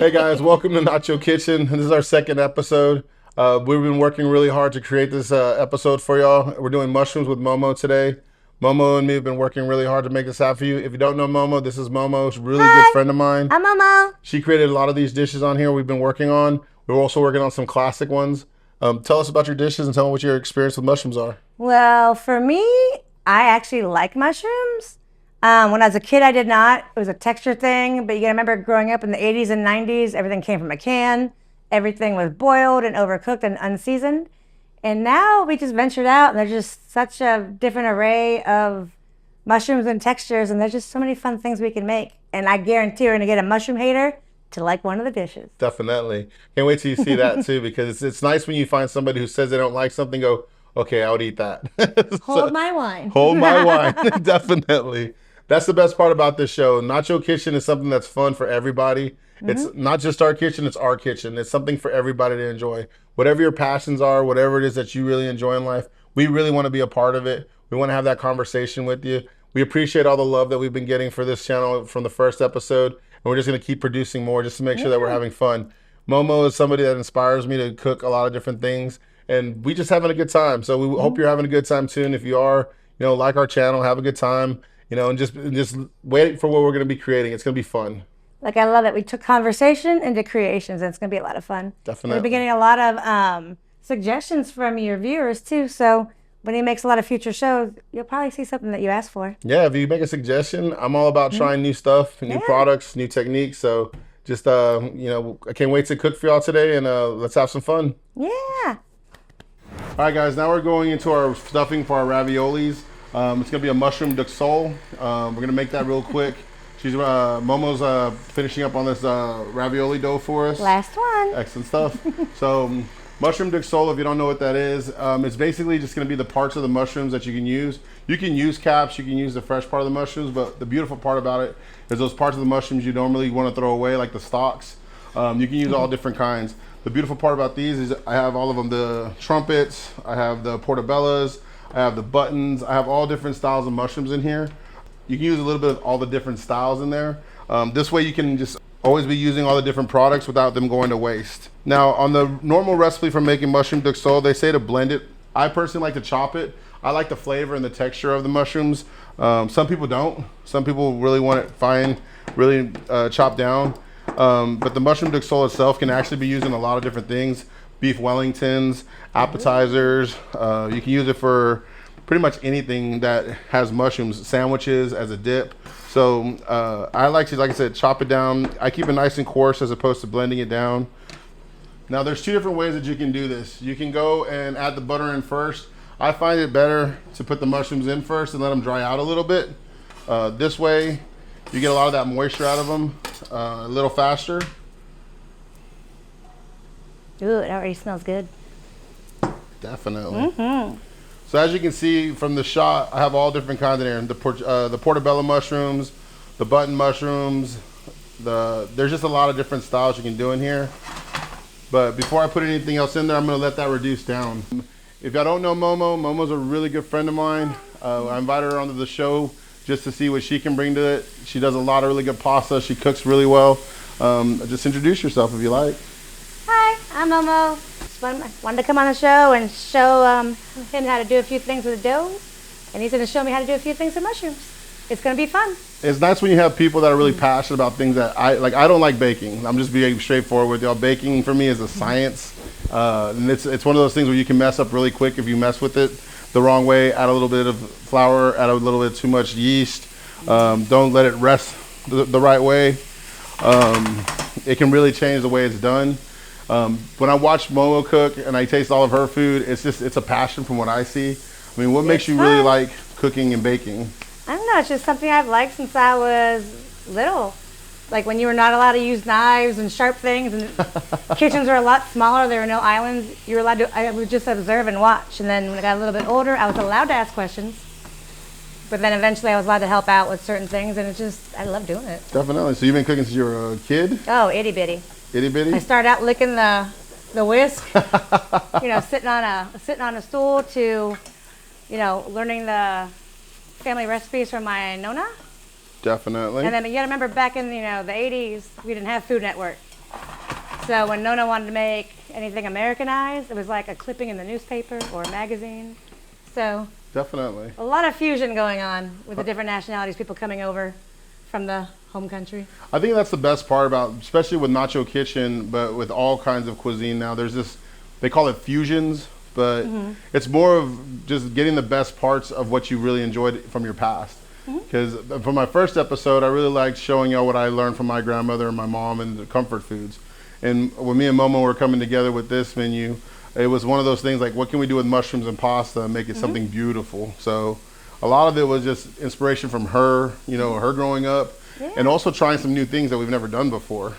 Hey guys, welcome to Nacho Kitchen. This is our second episode. We've been working really hard to create this episode for y'all. We're doing mushrooms with Momo today. Momo and me have been working really hard to make this happen for you. If you don't know Momo, this is Momo. She's a really good Hi, friend of mine. I'm Momo. She created a lot of these dishes on here we've been working on. We're also working on some classic ones. Tell us about your dishes and tell me what your experience with mushrooms are. Well, for me, I actually like mushrooms. When I was a kid, I did not. It was a texture thing, but you gotta remember growing up in the 80s and 90s, everything came from a can. Everything was boiled and overcooked and unseasoned. And now we just ventured out, and there's just such a different array of mushrooms and textures, and there's just so many fun things we can make. And I guarantee we're gonna get a mushroom hater to like one of the dishes. Definitely. Can't wait till you see that too, because it's nice when you find somebody who says they don't like something, go, okay, I would eat that. Hold my wine. Hold my wine. Definitely. That's the best part about this show. Nacho Kitchen is something that's fun for everybody. It's not just our kitchen, it's our kitchen. It's something for everybody to enjoy. Whatever your passions are, whatever it is that you really enjoy in life, we really want to be a part of it. We want to have that conversation with you. We appreciate all the love that we've been getting for this channel from the first episode. And we're just going to keep producing more just to make sure that we're having fun. Momo is somebody that inspires me to cook a lot of different things. And we just having a good time. So we hope you're having a good time too. And if you are, like our channel, have a good time. And just wait for what we're going to be creating. It's going to be fun. Like, I love that we took conversation into creations, and it's going to be a lot of fun. Definitely. We've been getting a lot of suggestions from your viewers, too. So when he makes a lot of future shows, you'll probably see something that you asked for. Yeah, if you make a suggestion, I'm all about trying new stuff, new products, new techniques. So just, I can't wait to cook for y'all today, and let's have some fun. Yeah. All right, guys, now we're going into our stuffing for our raviolis. It's going to be a mushroom duck sole. We're going to make that real quick. Momo's finishing up on this ravioli dough for us. Last one. Excellent stuff. So mushroom duck sole, if you don't know what that is, it's basically just going to be the parts of the mushrooms that you can use. You can use caps, you can use the fresh part of the mushrooms, but the beautiful part about it is those parts of the mushrooms you normally want to throw away, like the stalks. You can use all different kinds. The beautiful part about these is I have all of them, the trumpets, I have the portobellas, I have the buttons, I have all different styles of mushrooms in here. You can use a little bit of all the different styles in there. This way you can just always be using all the different products without them going to waste. Now, on the normal recipe for making mushroom duck sole, they say to blend it. I personally like to chop it. I like the flavor and the texture of the mushrooms. Some people don't. Some people really want it fine, really chopped down. But the mushroom duck sole itself can actually be used in a lot of different things. Beef Wellingtons, appetizers. You can use it for pretty much anything that has mushrooms, sandwiches as a dip. So I like to, like I said, chop it down. I keep it nice and coarse as opposed to blending it down. Now there's two different ways that you can do this. You can go and add the butter in first. I find it better to put the mushrooms in first and let them dry out a little bit. This way you get a lot of that moisture out of them a little faster. Ooh, it already smells good. Definitely. So as you can see from the shot, I have all different kinds in there. The portobello mushrooms, the button mushrooms. There's just a lot of different styles you can do in here. But before I put anything else in there, I'm gonna let that reduce down. If y'all don't know Momo, Momo's a really good friend of mine. I invited her onto the show just to see what she can bring to it. She does a lot of really good pasta. She cooks really well. Just introduce yourself if you like. Hi, I'm Momo. Just wanted to come on the show and show him how to do a few things with the dough. And he's going to show me how to do a few things with mushrooms. It's going to be fun. It's nice when you have people that are really passionate about things that I like. I don't like baking. I'm just being straightforward with y'all. Baking for me is a science. And it's one of those things where you can mess up really quick if you mess with it the wrong way. Add a little bit of flour, add a little bit too much yeast. Don't let it rest the right way. It can really change the way it's done. When I watch Momo cook and I taste all of her food, it's a passion from what I see. I mean, what makes you really like cooking and baking? I don't know, it's just something I've liked since I was little. Like when you were not allowed to use knives and sharp things, and kitchens were a lot smaller, there were no islands, you were allowed to, I would just observe and watch. And then when I got a little bit older, I was allowed to ask questions. But then eventually I was allowed to help out with certain things, and I love doing it. Definitely. So you've been cooking since you were a kid? Oh, itty bitty. Itty bitty? I started out licking the whisk, sitting on a stool to, learning the family recipes from my nonna. Definitely. And then you gotta remember back in the 80s, we didn't have Food Network. So when Nona wanted to make anything Americanized, it was like a clipping in the newspaper or a magazine. So Definitely. a lot of fusion going on with the different nationalities, people coming over from the home country. I think that's the best part about, especially with Knacho Kitchen, but with all kinds of cuisine now. There's this, they call it fusions, but it's more of just getting the best parts of what you really enjoyed from your past. Because for my first episode, I really liked showing y'all what I learned from my grandmother and my mom and the comfort foods. And when me and Momo were coming together with this menu, it was one of those things like, what can we do with mushrooms and pasta and make it something beautiful? So a lot of it was just inspiration from her, you know, her growing up, and also trying some new things that we've never done before.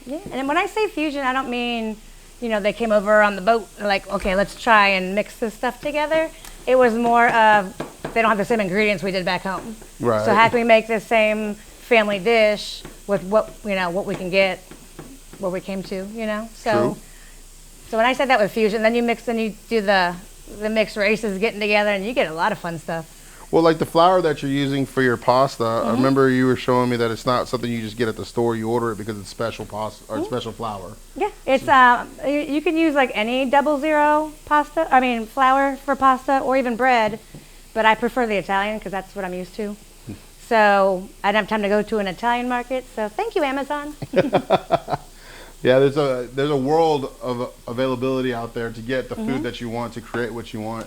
Yeah, and when I say fusion, I don't mean, you know, they came over on the boat, like, okay, let's try and mix this stuff together. It was more of, they don't have the same ingredients we did back home. Right. So how can we make the same family dish with what, you know, what we can get where we came to, you know? So, True. so when I said that with fusion, then you do the mixed races getting together and you get a lot of fun stuff. Well, like the flour that you're using for your pasta, I remember you were showing me that it's not something you just get at the store. You order it because it's special pasta or special flour. Yeah, it's you can use like any 00 pasta. I mean flour for pasta or even bread, but I prefer the Italian because that's what I'm used to. So I didn't have time to go to an Italian market. So thank you, Amazon. Yeah, there's a world of availability out there to get the food that you want, to create what you want.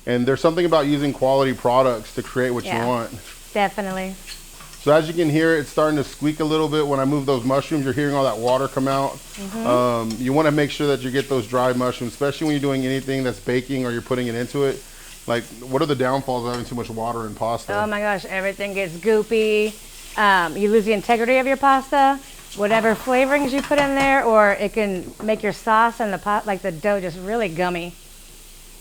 And there's something about using quality products to create what you want. Definitely. So as you can hear, it's starting to squeak a little bit when I move those mushrooms. You're hearing all that water come out. You want to make sure that you get those dry mushrooms, especially when you're doing anything that's baking or you're putting it into it. Like, what are the downfalls of having too much water in pasta? Oh my gosh, everything gets goopy. You lose the integrity of your pasta. Whatever flavorings you put in there, or it can make your sauce and the dough just really gummy.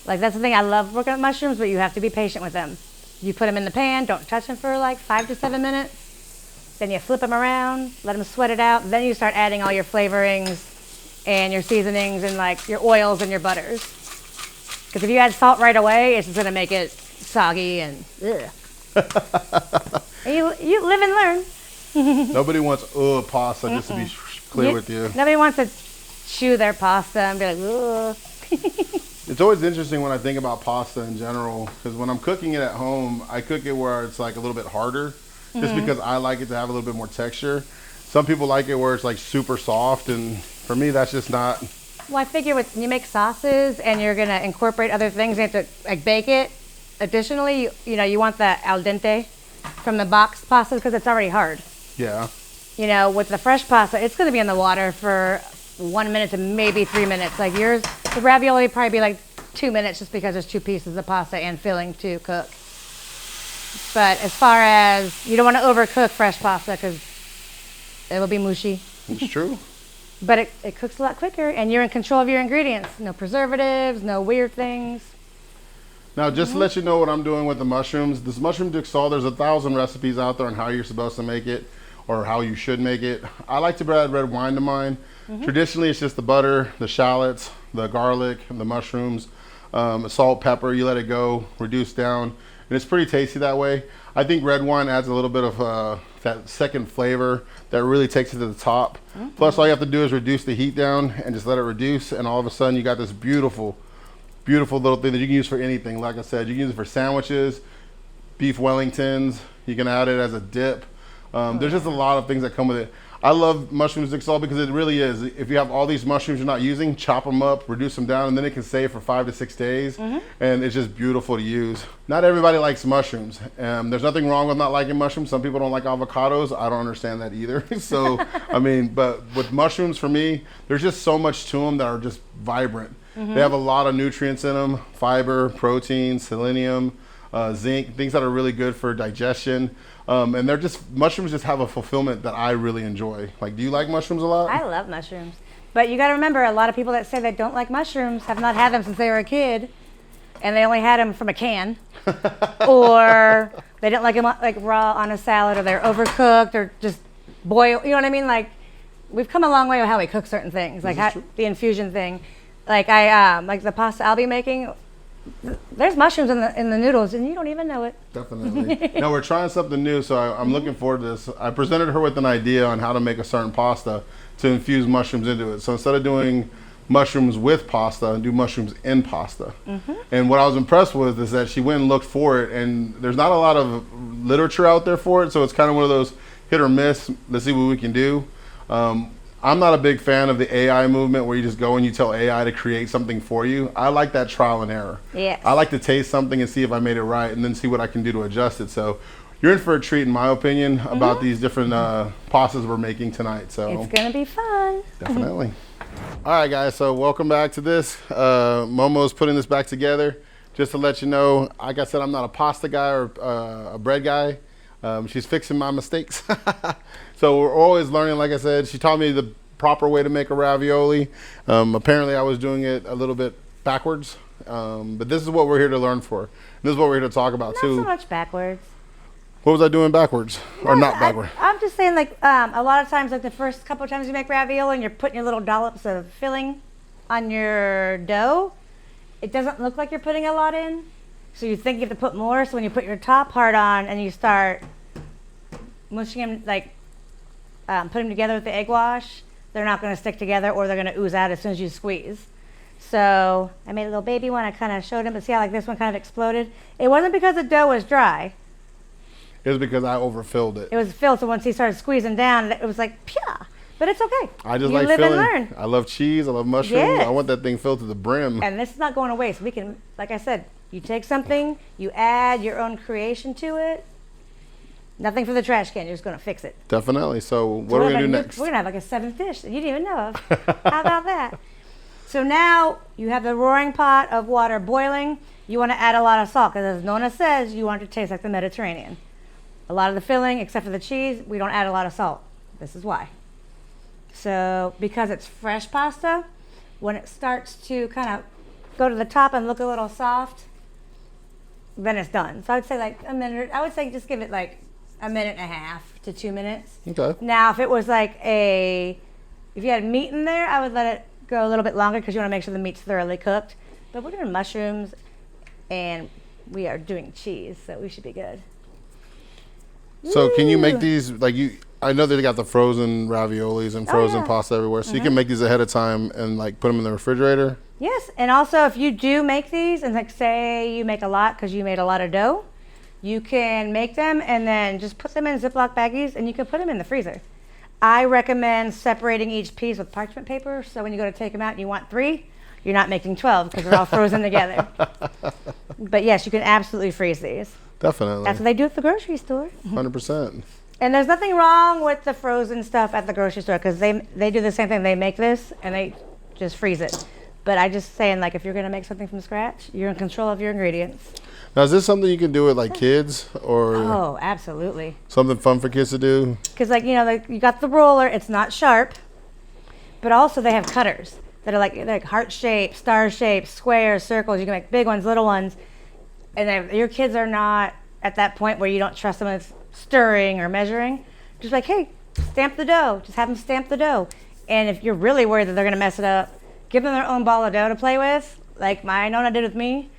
Like, that's the thing, I love working with mushrooms, but you have to be patient with them. You put them in the pan, don't touch them for like 5 to 7 minutes. Then you flip them around, let them sweat it out. Then you start adding all your flavorings and your seasonings and like your oils and your butters. Because if you add salt right away, it's just gonna make it soggy and ugh. And you live and learn. Nobody wants pasta, just to be clear with you. Nobody wants to chew their pasta and be like, ugh. It's always interesting when I think about pasta in general, because when I'm cooking it at home, I cook it where it's like a little bit harder, just because I like it to have a little bit more texture. Some people like it where it's like super soft, and for me, that's just not. Well, I figure when you make sauces and you're gonna incorporate other things, you have to like bake it. Additionally, you want the al dente from the boxed pasta because it's already hard. Yeah. You know, with the fresh pasta, it's gonna be in the water for 1 minute to maybe 3 minutes. Like yours, the ravioli probably be like 2 minutes just because there's 2 pieces of pasta and filling to cook. But as far as, you don't want to overcook fresh pasta because it will be mushy. It's true. But it cooks a lot quicker and you're in control of your ingredients. No preservatives, no weird things. Now, just to let you know what I'm doing with the mushrooms, this mushroom duck salt, there's 1,000 recipes out there on how you're supposed to make it or how you should make it. I like to add red wine to mine. Traditionally, it's just the butter, the shallots, the garlic, the mushrooms, salt, pepper. You let it go, reduce down, and it's pretty tasty that way. I think red wine adds a little bit of that second flavor that really takes it to the top. Plus, all you have to do is reduce the heat down and just let it reduce, and all of a sudden, you got this beautiful, beautiful little thing that you can use for anything. Like I said, you can use it for sandwiches, beef Wellingtons. You can add it as a dip. There's just a lot of things that come with it. I love mushrooms duck salt because it really is. If you have all these mushrooms you're not using, chop them up, reduce them down, and then it can stay for 5 to 6 days. And it's just beautiful to use. Not everybody likes mushrooms. There's nothing wrong with not liking mushrooms. Some people don't like avocados. I don't understand that either. So, I mean, but with mushrooms, for me, there's just so much to them that are just vibrant. They have a lot of nutrients in them: fiber, protein, selenium, zinc, things that are really good for digestion. And they're just, mushrooms just have a fulfillment that I really enjoy. Like, do you like mushrooms a lot? I love mushrooms. But you got to remember, a lot of people that say they don't like mushrooms have not had them since they were a kid, and they only had them from a can, or they didn't like them like raw on a salad, or they're overcooked, or just boiled. You know what I mean? Like, we've come a long way with how we cook certain things, like the infusion thing. Like like the pasta I'll be making, There's mushrooms in the noodles, and you don't even know it. Definitely. No, we're trying something new, so I'm looking forward to this. I presented her with an idea on how to make a certain pasta to infuse mushrooms into it. So instead of doing mushrooms with pasta, do mushrooms in pasta. And what I was impressed with is that she went and looked for it, and there's not a lot of literature out there for it, so it's kind of one of those hit or miss. Let's see what we can do. I'm not a big fan of the AI movement where you just go and you tell AI to create something for you. I like that trial and error. Yes. I like to taste something and see if I made it right and then see what I can do to adjust it. So you're in for a treat, in my opinion, about these different pastas we're making tonight. So It's going to be fun. definitely. All right, guys, so welcome back to this. Momo's putting this back together. Just to let you know, like I said, I'm not a pasta guy or a bread guy. She's fixing my mistakes. So we're always learning. Like I said, she taught me the proper way to make a ravioli. Apparently I was doing it a little bit backwards, but this is what we're here to learn for. This is what we're here to talk about Not too. so much backwards. What was I doing backwards or not backwards? I'm just saying, like, a lot of times, like the first couple of times you make ravioli and you're putting your little dollops of filling on your dough, it doesn't look like you're putting a lot in. So you think you have to put more. So when you put your top part on and you start mushing them, like put them together with the egg wash, they're not going to stick together, or they're going to ooze out as soon as you squeeze. So I made a little baby one. I kind of showed him, but see how like this one kind of exploded? It wasn't because the dough was dry. It was because I overfilled it. It was filled, so once he started squeezing down, it was like, pia. But it's okay. I just you like live filling. and learn. I love cheese. I love mushrooms. Yes. I want that thing filled to the brim. And this is not going to waste. We can, like I said, you take something, you add your own creation to it. Nothing for the trash can. You're just going to fix it. Definitely. So what are we going to do next? We're going to have like a 7 fish that you didn't even know of. How about that? So now you have the roaring pot of water boiling. You want to add a lot of salt because, as Nona says, you want it to taste like the Mediterranean. A lot of the filling, except for the cheese, we don't add a lot of salt. This is why. So because it's fresh pasta, when it starts to kind of go to the top and look a little soft, then it's done. So I would say like a minute. I would say just give it like a minute and a half to 2 minutes. Okay. Now, if it was like if you had meat in there, I would let it go a little bit longer because you want to make sure the meat's thoroughly cooked. But we're doing mushrooms and we are doing cheese, so we should be good. So can you make these like you? I know they got the frozen raviolis and frozen pasta everywhere, so you can make these ahead of time and like put them in the refrigerator. Yes, and also if you do make these, and like say you make a lot because you made a lot of dough, you can make them and then just put them in Ziploc baggies and you can put them in the freezer. I recommend separating each piece with parchment paper, so when you go to take them out and you want 3, you're not making 12 because they're all frozen together. But yes, you can absolutely freeze these. Definitely. That's what they do at the grocery store. 100%. And there's nothing wrong with the frozen stuff at the grocery store because they do the same thing. They make this and they just freeze it. But I just saying, like, if you're going to make something from scratch, you're in control of your ingredients. Now, is this something you can do with like kids or Oh, absolutely. something fun for kids to do? Because, like, you know, like, you got the roller. It's not sharp. But also they have cutters that are like heart shaped, star shaped, squares, circles. You can make big ones, little ones. And your kids are not at that point where you don't trust them with stirring or measuring. Just like, hey, stamp the dough. Just have them stamp the dough. And if you're really worried that they're going to mess it up, give them their own ball of dough to play with, like my Nona did with me.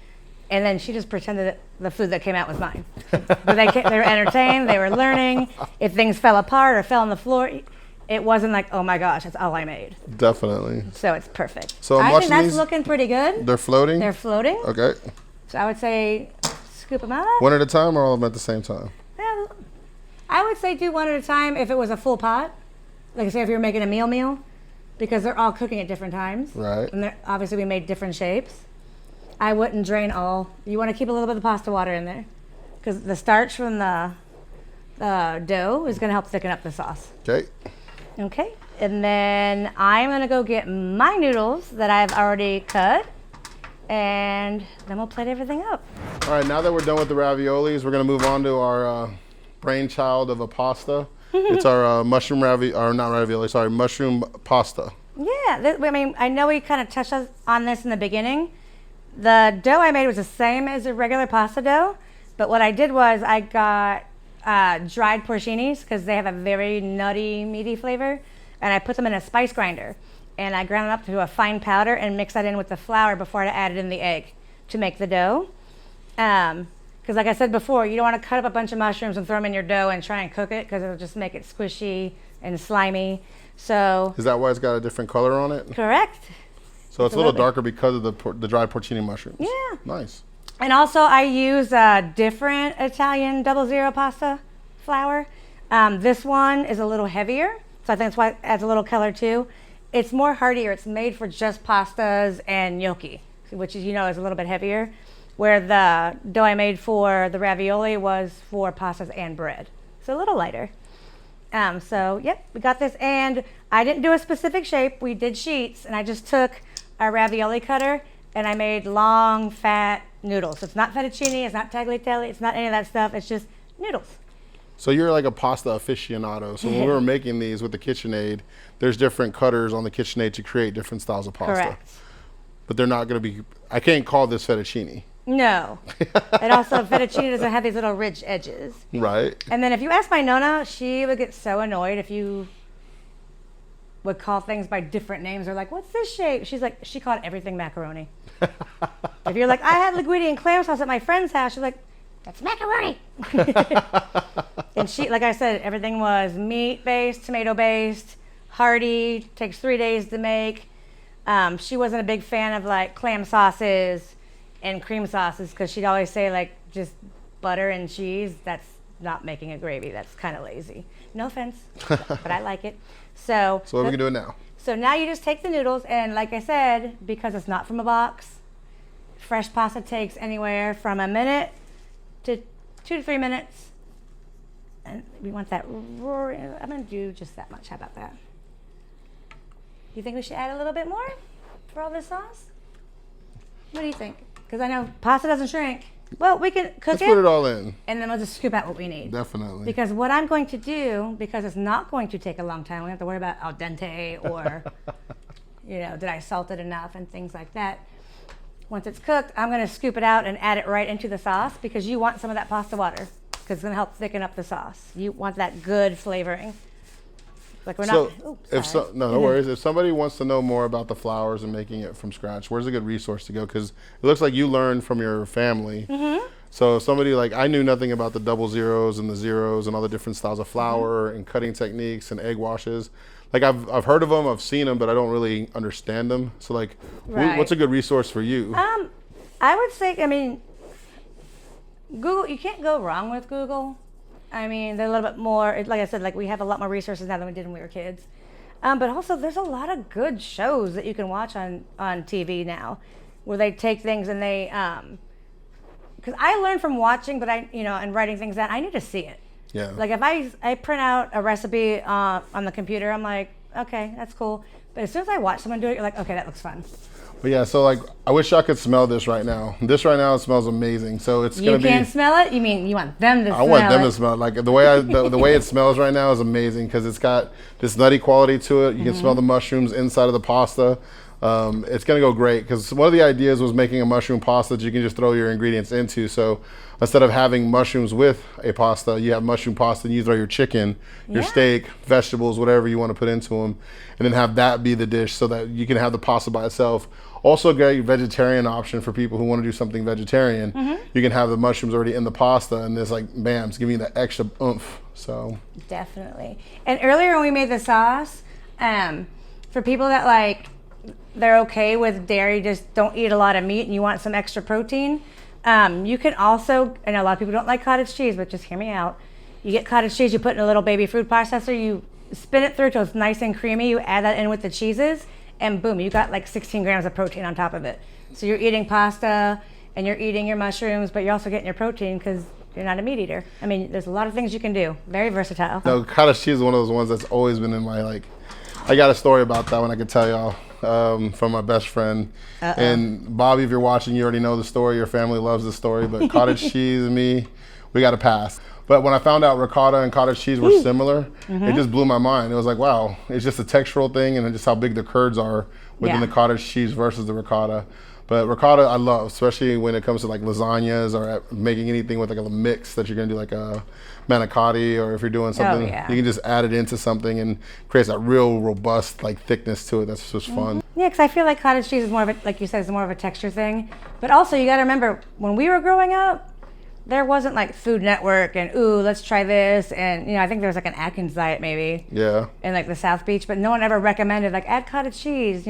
And then she just pretended that the food that came out was mine. But they were entertained. They were learning. If things fell apart or fell on the floor, it wasn't like, oh my gosh, that's all I made. Definitely. So it's perfect. So I I'm think watching that's these. looking pretty good. They're floating? They're floating. Okay. So I would say scoop them up. One at a time or all of them at the same time? Yeah, I would say do one at a time if it was a full pot. Like say if you're making a meal, because they're all cooking at different times. Right. And obviously we made different shapes. I wouldn't drain all. You want to keep a little bit of pasta water in there because the starch from the dough is going to help thicken up the sauce. Okay. Okay. And then I'm going to go get my noodles that I've already cut. And then we'll plate everything up. All right, now that we're done with the raviolis, we're gonna move on to our brainchild of a pasta. It's our mushroom mushroom pasta. Yeah, I mean, I know we kind of touched on this in the beginning. The dough I made was the same as a regular pasta dough, but what I did was I got dried porcinis because they have a very nutty, meaty flavor, and I put them in a spice grinder. And I ground it up to a fine powder and mix that in with the flour before I added in the egg. to make the dough. Because like I said before, you don't want to cut up a bunch of mushrooms and throw them in your dough and try and cook it because it'll just make it squishy and slimy. So Is that why it's got a different color on it? correct. So it's a little darker because of the dried porcini mushrooms. Yeah. Nice. And also I use a different Italian 00 pasta flour. This one is a little heavier, so I think that's why it adds a little color too. It's more heartier. It's made for just pastas and gnocchi, which is, is a little bit heavier. Where the dough I made for the ravioli was for pastas and bread. So a little lighter. So, yep, we got this. And I didn't do a specific shape. We did sheets, and I just took a ravioli cutter, and I made long, fat noodles. So it's not fettuccine, it's not tagliatelle, it's not any of that stuff. It's just noodles. So you're like a pasta aficionado. So when we were making these with the KitchenAid, there's different cutters on the KitchenAid to create different styles of pasta. Correct. But they're not going to be, I can't call this fettuccine. No. And also, fettuccine doesn't have these little ridge edges. Right. And then if you ask my Nonna, she would get so annoyed if you would call things by different names or like, what's this shape? She's like, she called everything macaroni. If you're like, I had linguine and clam sauce at my friend's house, she's like, that's macaroni. And she, like I said, everything was meat-based, tomato-based, hearty, takes 3 days to make. She wasn't a big fan of like clam sauces and cream sauces because she'd always say like just butter and cheese. That's not making a gravy. That's kind of lazy. No offense, but I like it. So what are we gonna do now? So now you just take the noodles and like I said, because it's not from a box, fresh pasta takes anywhere from a minute to 2 to 3 minutes. And we want that roaring. I'm gonna do just that much. How about that? You think we should add a little bit more for all this sauce? What do you think? Because I know pasta doesn't shrink. Well, we can cook Let's put it all in. and then we'll just scoop out what we need. Definitely. Because what I'm going to do, because it's not going to take a long time, we don't have to worry about al dente or, did I salt it enough and things like that. Once it's cooked, I'm going to scoop it out and add it right into the sauce because you want some of that pasta water because it's going to help thicken up the sauce. You want that good flavoring. Like we're So, not. no worries. If somebody wants to know more about the flours and making it from scratch, where's a good resource to go? Because it looks like you learned from your family. Mm-hmm. So somebody like, I knew nothing about the 00s and the zeros and all the different styles of flour and cutting techniques and egg washes. Like I've heard of them, I've seen them, but I don't really understand them. So like, what's a good resource for you? I would say, Google. You can't go wrong with Google. They're a little bit more, like I said, like we have a lot more resources now than we did when we were kids. But also there's a lot of good shows that you can watch on TV now where they take things and they, because I learned from watching, but and writing things down, I need to see it. Yeah. Like if I print out a recipe on the computer, I'm like, okay, that's cool. But as soon as I watch someone do it, you're like, okay, that looks fun. But yeah, so like, I wish I could smell this right now. This right now, it smells amazing. So it's gonna be. You can't smell it? You mean you want them to smell it? I want them to smell it. Like the way it smells right now is amazing because it's got this nutty quality to it. You can smell the mushrooms inside of the pasta. It's gonna go great because one of the ideas was making a mushroom pasta that you can just throw your ingredients into. So instead of having mushrooms with a pasta, you have mushroom pasta and you throw your chicken, your steak, vegetables, whatever you want to put into them, and then have that be the dish so that you can have the pasta by itself. Also a great vegetarian option for people who want to do something vegetarian. You can have the mushrooms already in the pasta and it's like, bam, it's giving you that extra oomph. So definitely. And earlier when we made the sauce, for people that like, they're okay with dairy, just don't eat a lot of meat and you want some extra protein, you can also, I know a lot of people don't like cottage cheese, but just hear me out. You get cottage cheese, you put in a little baby food processor, you spin it through till it's nice and creamy, you add that in with the cheeses, and boom, you got like 16 grams of protein on top of it. So you're eating pasta and you're eating your mushrooms, but you're also getting your protein because you're not a meat eater. There's a lot of things you can do. Very versatile. No, cottage cheese is one of those ones that's always been in my, I got a story about that one I could tell y'all from my best friend. And Bobby, if you're watching, you already know the story. Your family loves the story, but cottage cheese and me, we got to pass. But when I found out ricotta and cottage cheese were similar, it just blew my mind. It was like, wow, it's just a textural thing and just how big the curds are within the cottage cheese versus the ricotta. But ricotta I love, especially when it comes to like lasagnas or making anything with like a mix that you're gonna do, like a manicotti, or if you're doing something, yeah. you can just add it into something and creates that real robust like thickness to it. That's just fun. Yeah, because I feel like cottage cheese is more of a, like you said, is more of a texture thing. But also, you got to remember, when we were growing up, there wasn't like Food Network and, ooh, let's try this. And, I think there was like an Atkins diet maybe. Yeah. In like the South Beach, but no one ever recommended like add cottage cheese,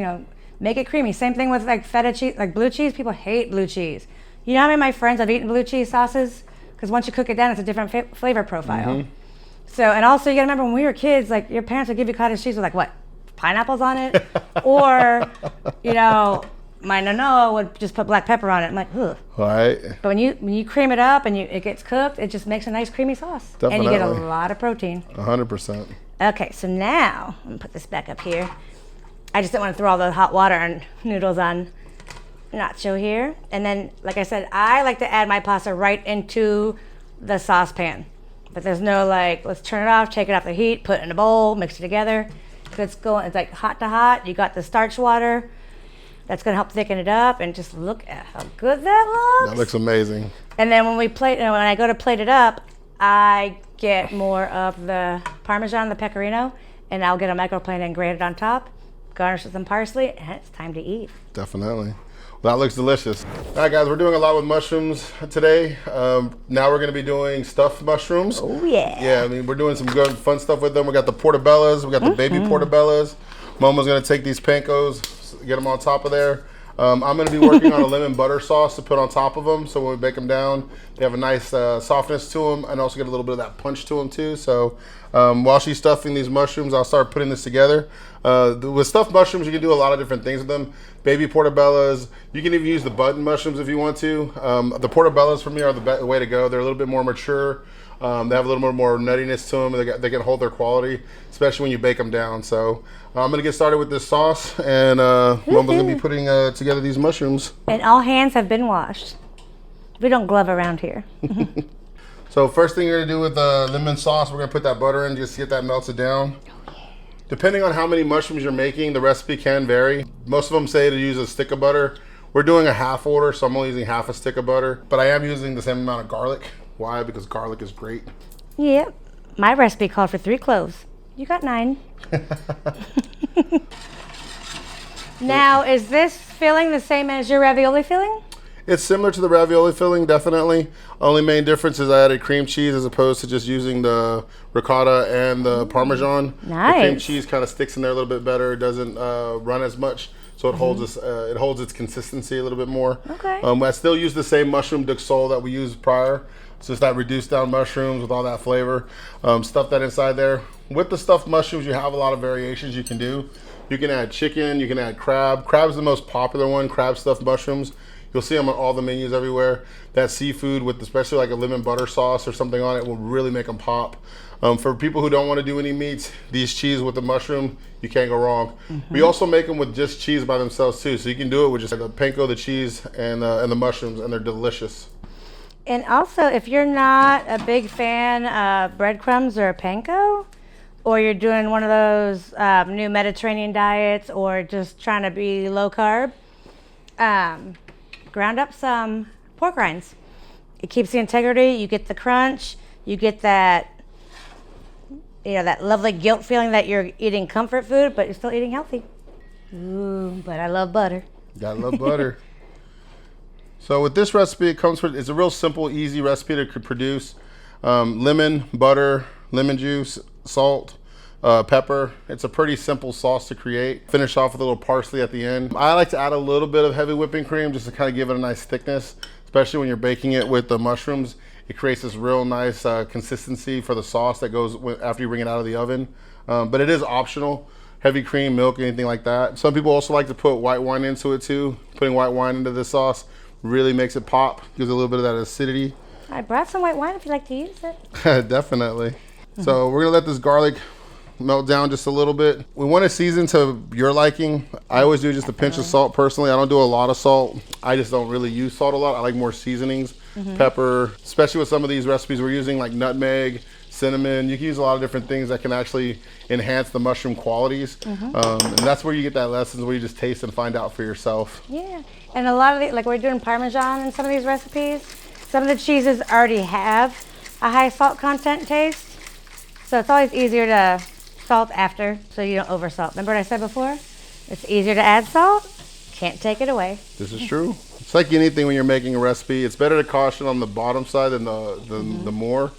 make it creamy. Same thing with like feta cheese, like blue cheese. People hate blue cheese. You know how many of my friends have eaten blue cheese sauces? Because once you cook it down, it's a different flavor profile. So, and also you got to remember, when we were kids, like your parents would give you cottage cheese with like what? Pineapples on it? Or, my nana would just put black pepper on it. I'm like, ugh. Right. But when you cream it up and it gets cooked, it just makes a nice creamy sauce. Definitely. And you get a lot of protein. 100%. Okay, so now, I'm gonna put this back up here. I just didn't want to throw all the hot water and noodles on Knacho here. And then, like I said, I like to add my pasta right into the saucepan. But there's no like, let's turn it off, take it off the heat, put it in a bowl, mix it together. It's like hot to hot. You got the starch water. That's gonna help thicken it up, and just look at how good that looks. That looks amazing. And then when I go to plate it up, I get more of the Parmesan, the pecorino, and I'll get a microplane and grate it on top, garnish with some parsley, and it's time to eat. Definitely. Well, that looks delicious. All right, guys, we're doing a lot with mushrooms today. Now we're going to be doing stuffed mushrooms. Oh, yeah. Yeah, I mean, we're doing some good, fun stuff with them. We got the portobellas. We got the baby portobellas. Momo's going to take these pancos, get them on top of there. I'm going to be working on a lemon butter sauce to put on top of them, so when we bake them down, they have a nice softness to them, and also get a little bit of that punch to them too. So while she's stuffing these mushrooms, I'll start putting this together. With stuffed mushrooms, you can do a lot of different things with them. Baby portobellas, you can even use the button mushrooms if you want to. The portobellas for me are the way to go. They're a little bit more mature. They have a little more nuttiness to them. They can hold their quality, especially when you bake them down. So I'm going to get started with this sauce, and Momo's going to be putting together these mushrooms. And all hands have been washed. We don't glove around here. So first thing you're going to do with the lemon sauce, we're going to put that butter in just to get that melted down. Depending on how many mushrooms you're making, the recipe can vary. Most of them say to use a stick of butter. We're doing a half order, so I'm only using half a stick of butter. But I am using the same amount of garlic. Why? Because garlic is great. Yep. My recipe called for 3 cloves. You got 9. Now, is this filling the same as your ravioli filling? It's similar to the ravioli filling, definitely. Only main difference is I added cream cheese as opposed to just using the ricotta and the Parmesan. Nice. The cream cheese kind of sticks in there a little bit better. It doesn't run as much, so it holds its consistency a little bit more. Okay. I still use the same mushroom duck sole that we used prior. It's just that reduced down mushrooms with all that flavor. Stuff that inside there. With the stuffed mushrooms, you have a lot of variations you can do. You can add chicken, you can add crab. Crab's the most popular one, crab stuffed mushrooms. You'll see them on all the menus everywhere. That seafood with especially like a lemon butter sauce or something on it will really make them pop. For people who don't want to do any meats, these cheese with the mushroom, you can't go wrong. We also make them with just cheese by themselves too. So you can do it with just the panko, the cheese, and the mushrooms, and they're delicious. And also, if you're not a big fan of breadcrumbs or panko, or you're doing one of those new Mediterranean diets, or just trying to be low carb, ground up some pork rinds. It keeps the integrity, you get the crunch, you get that, that lovely guilt feeling that you're eating comfort food, but you're still eating healthy. Ooh, but I love butter. Gotta love butter. So with this recipe, it's a real simple, easy recipe to produce. Lemon, butter, lemon juice, salt, pepper. It's a pretty simple sauce to create. Finish off with a little parsley at the end. I like to add a little bit of heavy whipping cream just to kind of give it a nice thickness, especially when you're baking it with the mushrooms. It creates this real nice consistency for the sauce that goes after you bring it out of the oven. But it is optional. Heavy cream, milk, anything like that. Some people also like to put white wine into it too. Putting white wine into this sauce really makes it pop, gives a little bit of that acidity. I brought some white wine if you'd like to use it. Definitely. So we're gonna let this garlic melt down just a little bit. We want to season to your liking. I always do just a pinch of salt personally. I don't do a lot of salt. I just don't really use salt a lot. I like more seasonings, pepper, especially with some of these recipes we're using like nutmeg, cinnamon. You can use a lot of different things that can actually enhance the mushroom qualities. And that's where you get that lessons where you just taste and find out for yourself. Yeah, and a lot of the, like we're doing Parmesan in some of these recipes, some of the cheeses already have a high salt content taste. So it's always easier to salt after so you don't over salt. Remember what I said before? It's easier to add salt, can't take it away. This is true. It's like anything when you're making a recipe. It's better to caution on the bottom side than the more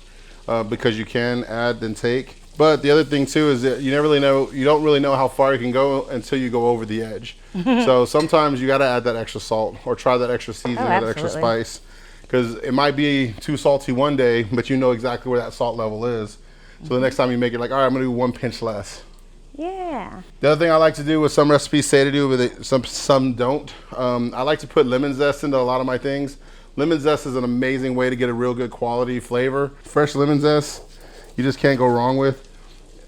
because you can add than take. But the other thing too is that you don't really know how far you can go until you go over the edge. So sometimes you got to add that extra salt or try that extra seasoning or that extra spice because it might be too salty one day, but you know exactly where that salt level is. So the next time you make it, like, all right, I'm gonna do 1 pinch less. Yeah. The other thing I like to do, with some recipes say to do, with it, some don't. I like to put lemon zest into a lot of my things. Lemon zest is an amazing way to get a real good quality flavor. Fresh lemon zest, you just can't go wrong with.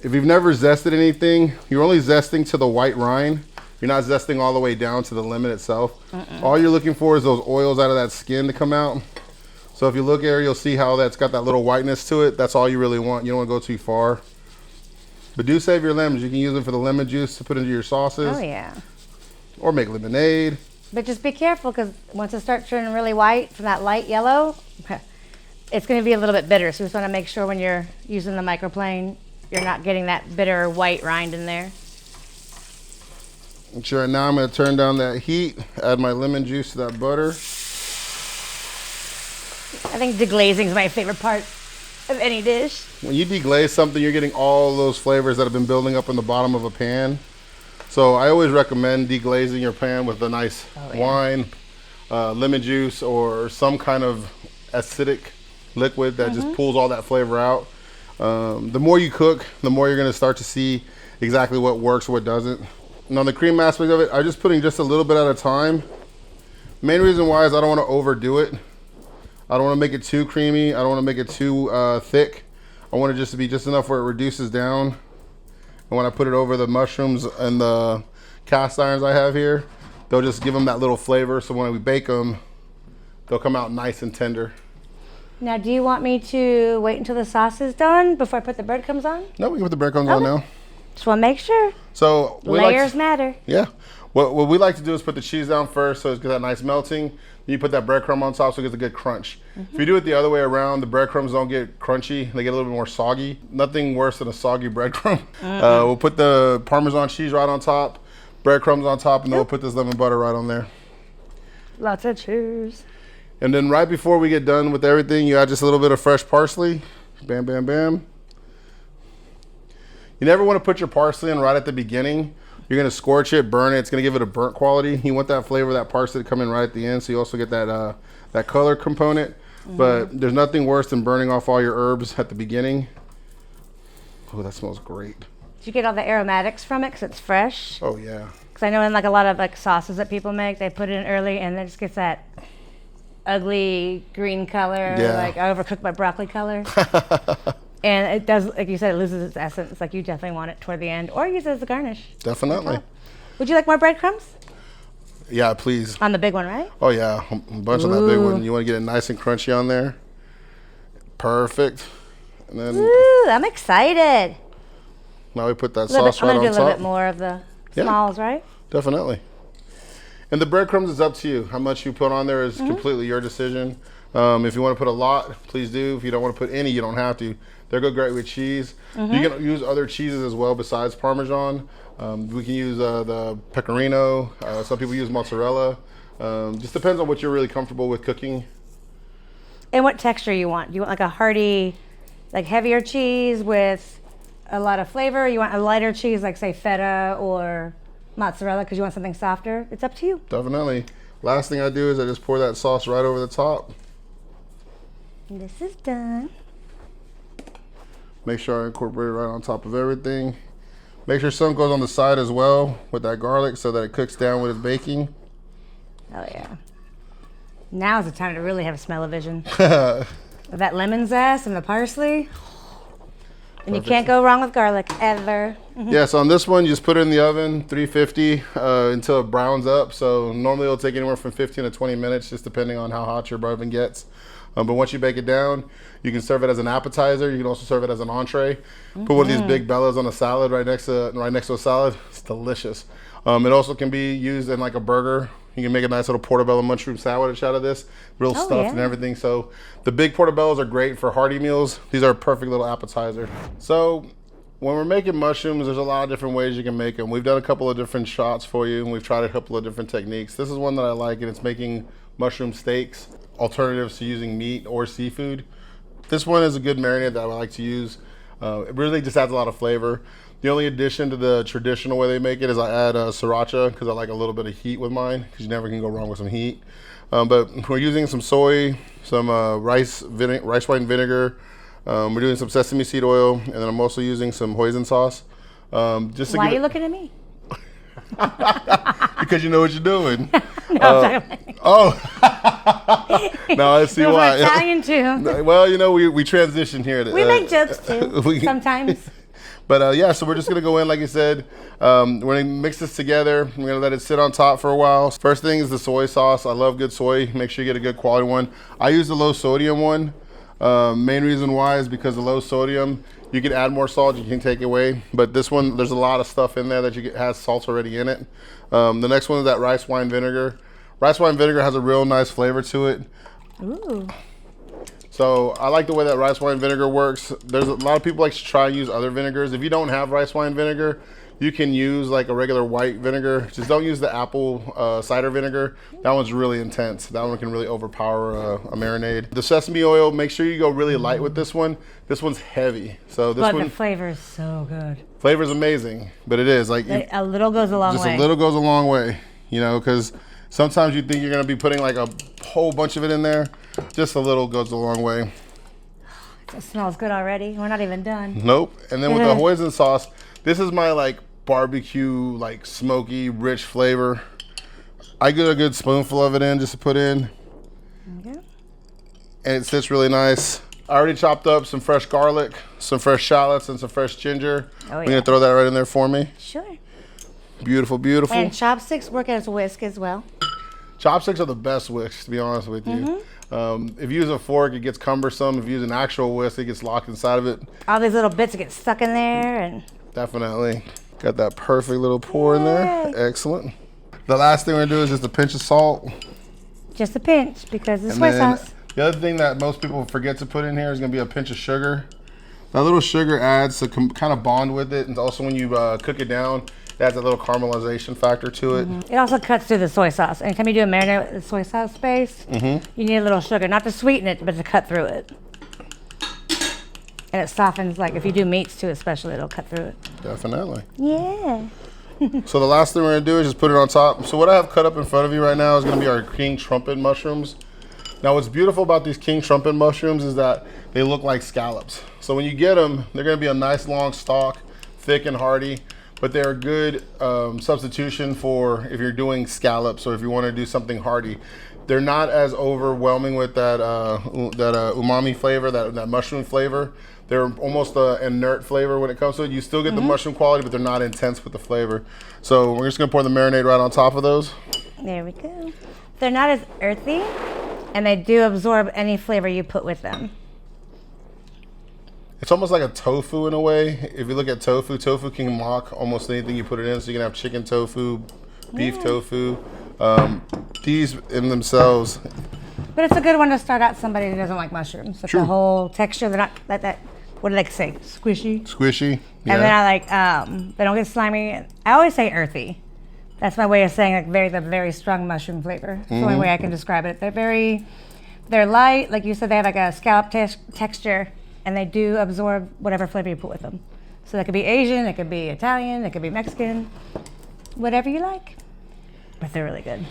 If you've never zested anything, you're only zesting to the white rind. You're not zesting all the way down to the lemon itself. All you're looking for is those oils out of that skin to come out. So if you look here, you'll see how that's got that little whiteness to it. That's all you really want. You don't want to go too far. But do save your lemons. You can use them for the lemon juice to put into your sauces. Oh yeah. Or make lemonade. But just be careful because once it starts turning really white from that light yellow, it's going to be a little bit bitter. So you just want to make sure when you're using the microplane, you're not getting that bitter white rind in there. Sure, now I'm going to turn down that heat, add my lemon juice to that butter. I think deglazing is my favorite part of any dish. When you deglaze something, you're getting all those flavors that have been building up in the bottom of a pan. So I always recommend deglazing your pan with a nice wine, lemon juice, or some kind of acidic liquid that just pulls all that flavor out. The more you cook, the more you're going to start to see exactly what works, what doesn't. And on the cream aspect of it, I'm just putting just a little bit at a time. Main reason why is I don't want to overdo it. I don't want to make it too creamy. I don't want to make it too thick. I want it just to be just enough where it reduces down. And when I put it over the mushrooms and the cast irons I have here, they'll just give them that little flavor. So when we bake them, they'll come out nice and tender. Now, do you want me to wait until the sauce is done before I put the breadcrumbs on? No, we can put the breadcrumbs on now. Just want to make sure. So layers matter. Yeah. What we like to do is put the cheese down first so it's got that nice melting. Then you put that breadcrumb on top so it gets a good crunch. If you do it the other way around, the breadcrumbs don't get crunchy. They get a little bit more soggy. Nothing worse than a soggy breadcrumb. We'll put the Parmesan cheese right on top, breadcrumbs on top, and then we'll put this lemon butter right on there. Lots of cheese. And then right before we get done with everything, you add just a little bit of fresh parsley. Bam, bam, bam. You never want to put your parsley in right at the beginning. You're going to scorch it, burn it. It's going to give it a burnt quality. You want that flavor, that parsley to come in right at the end, so you also get that that color component. But there's nothing worse than burning off all your herbs at the beginning. Oh, that smells great. Did you get all the aromatics from it because it's fresh? Oh, yeah. Because I know in like a lot of like sauces that people make, they put it in early and it just gets that ugly green color, like overcooked by broccoli color. And it does, like you said, it loses its essence. Like you definitely want it toward the end, or use it as a garnish. Definitely. Would you like more breadcrumbs? Yeah, please. On the big one, right? Oh yeah, a bunch on that big one. You want to get it nice and crunchy on there. Perfect. And then I'm excited. Now we put that sauce right on top. I'm gonna do a little bit more of the smalls, right? Definitely. And the breadcrumbs is up to you. How much you put on there is completely your decision. If you want to put a lot, please do. If you don't want to put any, you don't have to. They're good great with cheese. You can use other cheeses as well besides Parmesan. We can use the pecorino. Some people use mozzarella. Just depends on what you're really comfortable with cooking. And what texture you want. Do you want like a hearty, like heavier cheese with a lot of flavor? You want a lighter cheese like say feta or mozzarella because you want something softer? It's up to you. Definitely. Last thing I do is I just pour that sauce right over the top. And this is done. Make sure I incorporate it right on top of everything. Make sure some goes on the side as well with that garlic so that it cooks down with its baking. Oh yeah. Now's the time to really have smell-o-vision. With that lemon zest and the parsley. And you can't go wrong with garlic, ever. Yeah, so on this one, you just put it in the oven, 350, until it browns up. So normally it'll take anywhere from 15 to 20 minutes, just depending on how hot your oven gets. But once you bake it down, you can serve it as an appetizer. You can also serve it as an entree. Put one of these big bellas on a salad right next to a salad. It's delicious. It also can be used in like a burger. You can make a nice little portobello mushroom sandwich out of this, real stuffed and everything. So the big portobellos are great for hearty meals. These are a perfect little appetizer. So when we're making mushrooms, there's a lot of different ways you can make them. We've done a couple of different shots for you, and we've tried a couple of different techniques. This is one that I like, and it's making mushroom steaks, alternatives to using meat or seafood. This one is a good marinade that I like to use. It really just adds a lot of flavor. The only addition to the traditional way they make it is I add sriracha because I like a little bit of heat with mine, because you never can go wrong with some heat. But we're using some soy, some rice wine vinegar. We're doing some sesame seed oil, and then I'm also using some hoisin sauce. Just to Why are you looking at me? Because you know what you're doing. No, Now I see we're why. Italian too. Well, you know, we transition here. We make jokes too sometimes. But yeah, so we're just gonna go in, like you said. We're gonna mix this together. We're gonna let it sit on top for a while. First thing is the soy sauce. I love good soy. Make sure you get a good quality one. I use the low sodium one. Main reason why is because the low sodium, you can add more salt, you can take away. But this one, there's a lot of stuff in there that has salt already in it. The next one is that rice wine vinegar. Rice wine vinegar has a real nice flavor to it. Ooh. So I like the way that rice wine vinegar works. There's a lot of people like to try and use other vinegars. If you don't have rice wine vinegar, you can use like a regular white vinegar. Just don't use the apple cider vinegar. That one's really intense. That one can really overpower a marinade. The sesame oil, make sure you go really light with this one. This one's heavy. So this one, the flavor is so good. Flavor's amazing, but it is like a little goes a long way. Just a little goes a long way, you know, because sometimes you think you're gonna be putting like a whole bunch of it in there. Just a little goes a long way. It smells good already. We're not even done. Nope. And then with the hoisin sauce, this is my like barbecue, like smoky, rich flavor. I get a good spoonful of it in just to put in. Okay. And it sits really nice. I already chopped up some fresh garlic, some fresh shallots, and some fresh ginger. Oh, yeah. You're gonna throw that right in there for me? Sure. Beautiful, beautiful. And chopsticks work as a whisk as well. Chopsticks are the best whisks, to be honest with you. If you use a fork, it gets cumbersome. If you use an actual whisk, it gets locked inside of it. All these little bits get stuck in there. And definitely. Got that perfect little pour in there. Excellent. The last thing we're gonna do is just a pinch of salt. Just a pinch, because it's soy sauce. The other thing that most people forget to put in here is gonna be a pinch of sugar. That little sugar adds to kind of bond with it, and also when you cook it down, it adds a little caramelization factor to it. It also cuts through the soy sauce. Anytime you do a marinade with the soy sauce base, you need a little sugar, not to sweeten it, but to cut through it. And it softens, like if you do meats too, especially, it'll cut through it. Definitely. Yeah. So the last thing we're gonna do is just put it on top. So what I have cut up in front of you right now is gonna be our king trumpet mushrooms. Now what's beautiful about these king trumpet mushrooms is that they look like scallops. So when you get them, they're gonna be a nice long stalk, thick and hearty, but they're a good substitution for if you're doing scallops or if you wanna do something hearty. They're not as overwhelming with that umami flavor, that mushroom flavor. They're almost an inert flavor when it comes to it. You still get the mushroom quality, but they're not intense with the flavor. So we're just gonna pour the marinade right on top of those. There we go. They're not as earthy, and they do absorb any flavor you put with them. It's almost like a tofu in a way. If you look at tofu, tofu can mock almost anything you put it in. So you can have chicken tofu, beef tofu. These in themselves. But it's a good one to start out somebody who doesn't like mushrooms. With the whole texture, they're not that what do they say? Squishy. Squishy. Yeah. And then I like they don't get slimy. I always say earthy. That's my way of saying like the very strong mushroom flavor. It's the only way I can describe it. They're light, like you said. They have like a scallop texture, and they do absorb whatever flavor you put with them. So that could be Asian, it could be Italian, it could be Mexican, whatever you like. But they're really good.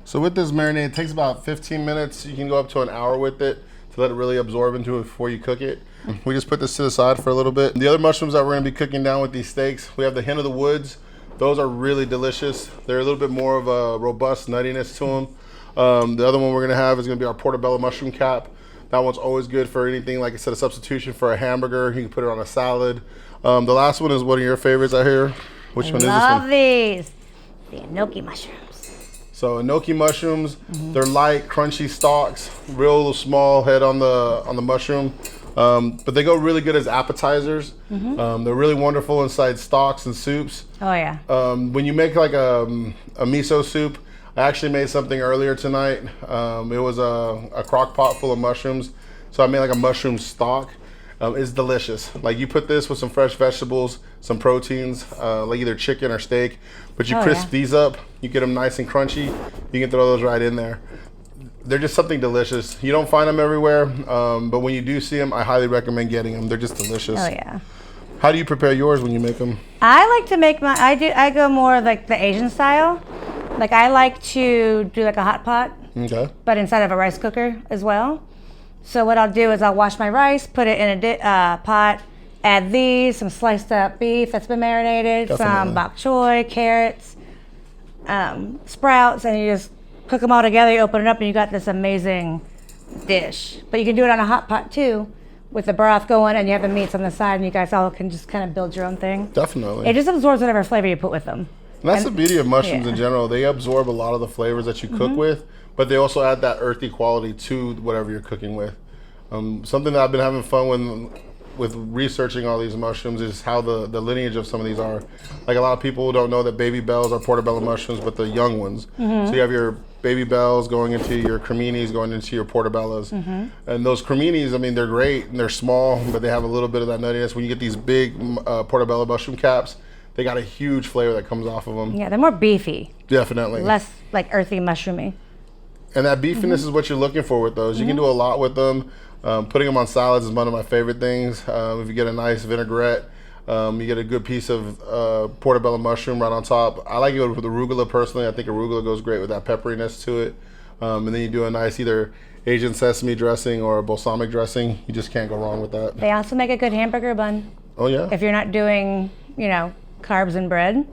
So with this marinade, it takes about 15 minutes. You can go up to an hour with it to let it really absorb into it before you cook it. We just put this to the side for a little bit. The other mushrooms that we're gonna be cooking down with these steaks, we have the hen of the woods. Those are really delicious. They're a little bit more of a robust nuttiness to them. The other one we're gonna have is gonna be our portobello mushroom cap. That one's always good for anything, like I said, a substitution for a hamburger. You can put it on a salad. The last one is one of your favorites out here. Which one is this one? Love these. The enoki mushrooms. So enoki mushrooms, they're light, crunchy stalks, real small head on the mushroom, but they go really good as appetizers. They're really wonderful inside stocks and soups. Oh yeah. When you make like a miso soup, I actually made something earlier tonight. It was a crock pot full of mushrooms, so I made like a mushroom stock. It's delicious. Like you put this with some fresh vegetables, some proteins, like either chicken or steak, but you crisp these up, you get them nice and crunchy, you can throw those right in there. They're just something delicious. You don't find them everywhere, but when you do see them, I highly recommend getting them. They're just delicious. Oh yeah. How do you prepare yours when you make them? I like to make I go more like the Asian style. Like I like to do like a hot pot, but inside of a rice cooker as well. So what I'll do is I'll wash my rice, put it in a pot, add these, some sliced up beef that's been marinated, some bok choy, carrots, sprouts, and you just cook them all together. You open it up and you got this amazing dish. But you can do it on a hot pot too, with the broth going, and you have the meats on the side, and you guys all can just kind of build your own thing. Definitely. It just absorbs whatever flavor you put with them. And that's the beauty of mushrooms in general. They absorb a lot of the flavors that you cook with, but they also add that earthy quality to whatever you're cooking with. Something that I've been having fun with researching all these mushrooms is how the lineage of some of these are. Like a lot of people don't know that baby bells are portobello mushrooms, but the young ones. So you have your baby bells going into your creminis, going into your portobellos. And those creminis, I mean, they're great and they're small, but they have a little bit of that nuttiness. When you get these big portobello mushroom caps, they got a huge flavor that comes off of them. Yeah, they're more beefy. Definitely. Less like earthy, mushroomy. And that beefiness is what you're looking for with those. You can do a lot with them. Putting them on salads is one of my favorite things. If you get a nice vinaigrette, you get a good piece of portobello mushroom right on top. I like it with arugula personally. I think arugula goes great with that pepperiness to it. And then you do a nice either Asian sesame dressing or a balsamic dressing. You just can't go wrong with that. They also make a good hamburger bun. Oh yeah. If you're not doing, carbs and bread,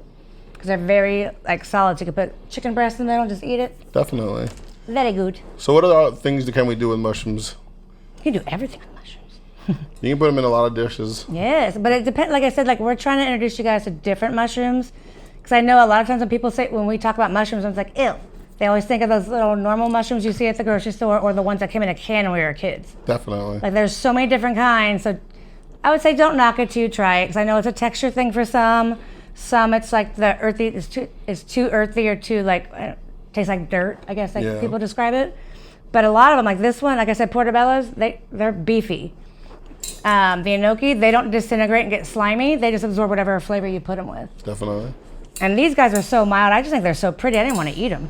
because they're very solid. So you can put chicken breast in the middle and just eat it. Definitely. Very good. So what other things can we do with mushrooms? You can do everything with mushrooms. You can put them in a lot of dishes. Yes, but it depends. Like I said, we're trying to introduce you guys to different mushrooms, because I know a lot of times when we talk about mushrooms, I'm like, ew. They always think of those little normal mushrooms you see at the grocery store, or the ones that came in a can when we were kids. Definitely. Like there's so many different kinds. So I would say don't knock it till you try it, because I know it's a texture thing for some. Some it's like the earthy is too earthy or too tastes like dirt, I guess people describe it. But a lot of them, like this one, like I said, portobellos, they're beefy. The enoki, they don't disintegrate and get slimy. They just absorb whatever flavor you put them with. Definitely. And these guys are so mild. I just think they're so pretty. I didn't want to eat them.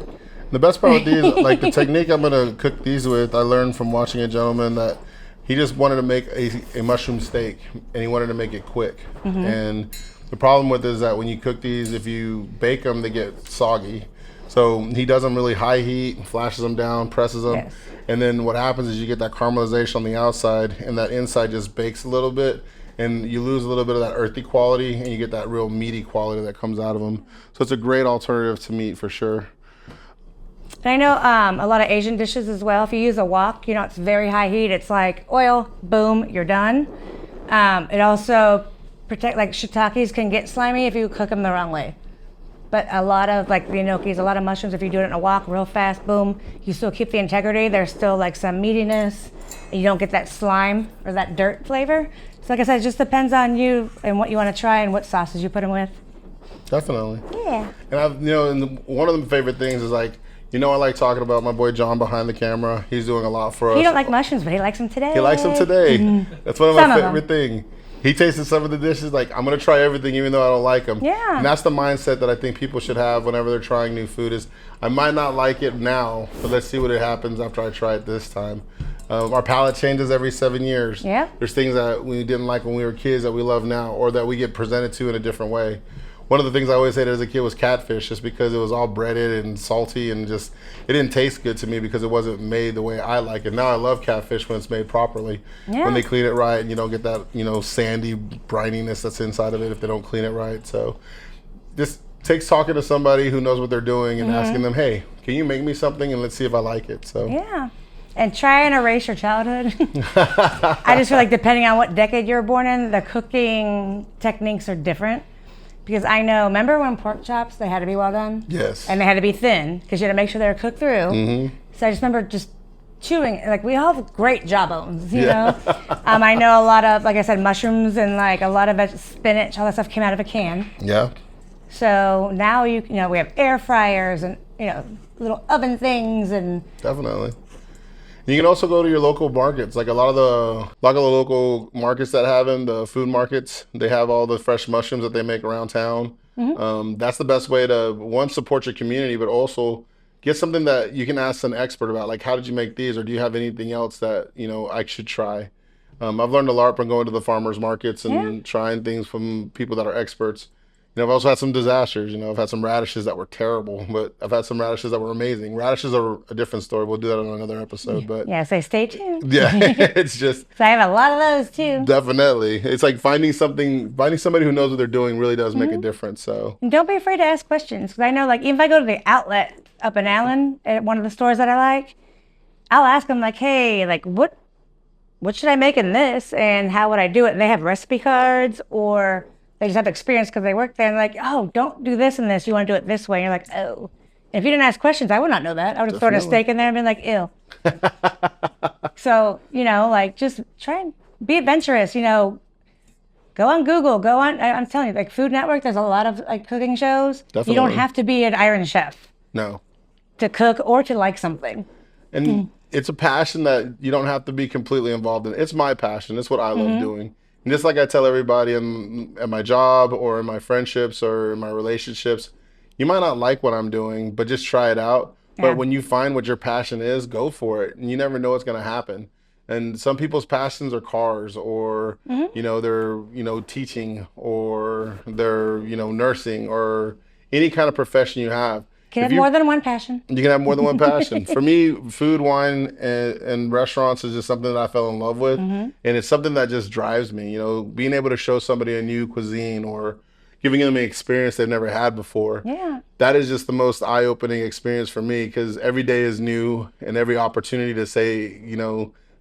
The best part with these, like the technique I'm gonna cook these with, I learned from watching a gentleman that he just wanted to make a mushroom steak, and he wanted to make it quick. And the problem with it is that when you cook these, if you bake them, they get soggy. So he does them really high heat, flashes them down, presses them, and then what happens is you get that caramelization on the outside, and that inside just bakes a little bit, and you lose a little bit of that earthy quality, and you get that real meaty quality that comes out of them. So it's a great alternative to meat for sure. And I know a lot of Asian dishes as well. If you use a wok, it's very high heat. It's like oil, boom, you're done. It also shiitakes can get slimy if you cook them the wrong way. But a lot of the enokis, a lot of mushrooms, if you do it in a wok real fast, boom, you still keep the integrity. There's still some meatiness, and you don't get that slime or that dirt flavor. So like I said, it just depends on you and what you want to try and what sauces you put them with. Definitely. Yeah. And and one of the favorite things is I like talking about my boy John behind the camera. He's doing a lot for us. He don't like mushrooms, but he likes them today. He likes them today. That's one of my favorite things. He tasted some of the dishes I'm going to try everything even though I don't like them. Yeah. And that's the mindset that I think people should have whenever they're trying new food is, I might not like it now, but let's see what it happens after I try it this time. Our palate changes every 7 years. Yeah. There's things that we didn't like when we were kids that we love now, or that we get presented to in a different way. One of the things I always hated as a kid was catfish, just because it was all breaded and salty, and just it didn't taste good to me because it wasn't made the way I like it. Now I love catfish when it's made properly. Yeah. When they clean it right, and you don't get that sandy brininess that's inside of it if they don't clean it right. So this takes talking to somebody who knows what they're doing and asking them, hey, can you make me something and let's see if I like it. So yeah. And try and erase your childhood. I just feel like depending on what decade you were born in, the cooking techniques are different. because I know, remember when pork chops, they had to be well done? Yes. And they had to be thin because you had to make sure they were cooked through. Mm-hmm. So I just remember just chewing, like we all have great jawbones, you know? I know a lot of, like I said, mushrooms and like a lot of spinach, all that stuff came out of a can. Yeah. So now you know, we have air fryers and, you know, little oven things and. Definitely. You can also go to your local markets, like a lot of the local markets that have them, the food markets. They have all the fresh mushrooms that they make around town. Mm-hmm. That's the best way to, one, support your community, but also get something that you can ask an expert about. Like, how did you make these, or do you have anything else that I should try? I've learned a lot from going to the farmers markets and trying things from people that are experts. I've also had some disasters. I've had some radishes that were terrible, but I've had some radishes that were amazing. Radishes are a different story. We'll do that on another episode. But yeah, so stay tuned. Yeah, it's just. So I have a lot of those too. Definitely, it's like finding somebody who knows what they're doing really does make a difference. So and don't be afraid to ask questions, because I know, like, even if I go to the outlet up in Allen at one of the stores that I like, I'll ask them like, hey, like what should I make in this, and how would I do it? And they have recipe cards, or they just have experience because they work there, and they're like, oh, don't do this and this. You want to do it this way. And you're like, oh. And if you didn't ask questions, I would not know that. I would have thrown a steak in there and been like, ew. So, like, just try and be adventurous. Go on Google. I'm telling you, like, Food Network, there's a lot of like cooking shows. Definitely. You don't have to be an Iron Chef. No. To cook or to like something. And it's a passion that you don't have to be completely involved in. It's my passion. It's what I love doing. And just like I tell everybody at my job or in my friendships or in my relationships, you might not like what I'm doing, but just try it out. Yeah. But when you find what your passion is, go for it. And you never know what's going to happen. And some people's passions are cars, or, they're, teaching, or they're, nursing, or any kind of profession you have. You can have more than one passion. You can have more than one passion. For me, food, wine, and restaurants is just something that I fell in love with. And it's something that just drives me. Being able to show somebody a new cuisine or giving them an experience they've never had before. Yeah. That is just the most eye-opening experience for me, because every day is new, and every opportunity to say,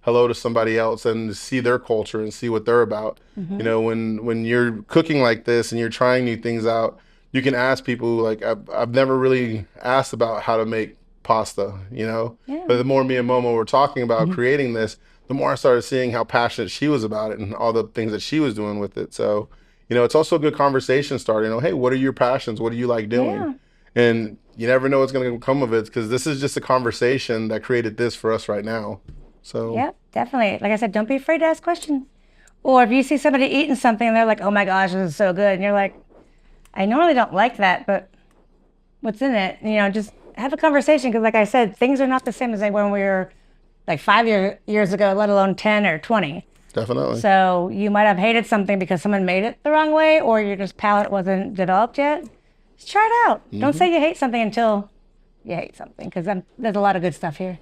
hello to somebody else and see their culture and see what they're about. When you're cooking like this and you're trying new things out, you can ask people, like, I've never really asked about how to make pasta, Yeah. But the more me and Momo were talking about creating this, the more I started seeing how passionate she was about it and all the things that she was doing with it. So, it's also a good conversation starter. Hey, what are your passions? What do you like doing? Yeah. And you never know what's going to come of it, because this is just a conversation that created this for us right now. So. Yeah, definitely. Like I said, don't be afraid to ask questions. Or if you see somebody eating something and they're like, oh my gosh, this is so good. And you're like, I normally don't like that, but what's in it? Just have a conversation, because like I said, things are not the same as they were when we were like 5 years ago, let alone 10 or 20. Definitely. So you might have hated something because someone made it the wrong way, or your just palate wasn't developed yet. Just try it out. Don't say you hate something until you hate something, because there's a lot of good stuff here.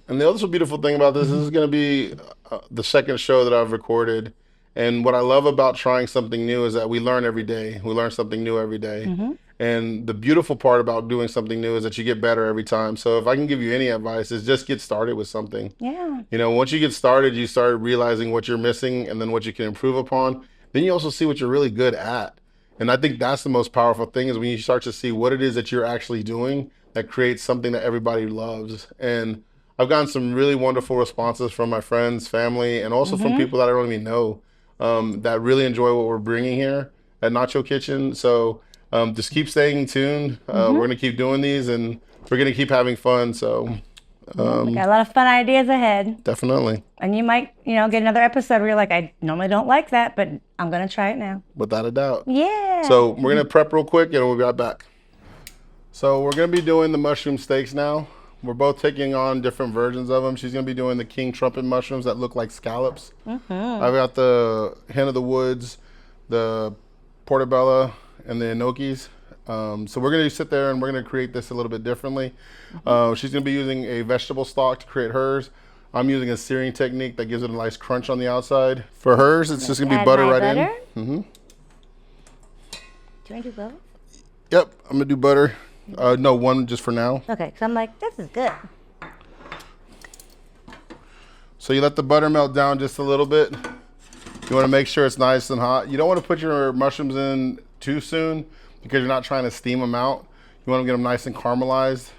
And the other beautiful thing about this is going to be the second show that I've recorded. And what I love about trying something new is that we learn every day. We learn something new every day. And the beautiful part about doing something new is that you get better every time. So if I can give you any advice, is just get started with something. Yeah. Once you get started, you start realizing what you're missing and then what you can improve upon. Then you also see what you're really good at. And I think that's the most powerful thing, is when you start to see what it is that you're actually doing that creates something that everybody loves. And I've gotten some really wonderful responses from my friends, family, and also from people that I don't even know, that really enjoy what we're bringing here at Knacho Kitchen. So just keep staying tuned. We're going to keep doing these, and we're going to keep having fun. So we got a lot of fun ideas ahead. Definitely. And you might, get another episode where you're like, I normally don't like that, but I'm going to try it now. Without a doubt. Yeah. So we're going to prep real quick, and we'll be right back. So we're going to be doing the mushroom steaks now. We're both taking on different versions of them. She's going to be doing the king trumpet mushrooms that look like scallops. I've got the hen of the woods, the portobello, and the gnocchis. So we're going to sit there and we're going to create this a little bit differently. She's going to be using a vegetable stock to create hers. I'm using a searing technique that gives it a nice crunch on the outside. For hers, it's just going to be butter right in. Do you want to do both? Yep, I'm going to do butter. No, one just for now. Okay, because I'm like, this is good. So you let the butter melt down just a little bit. You want to make sure it's nice and hot. You don't want to put your mushrooms in too soon because you're not trying to steam them out. You want to get them nice and caramelized.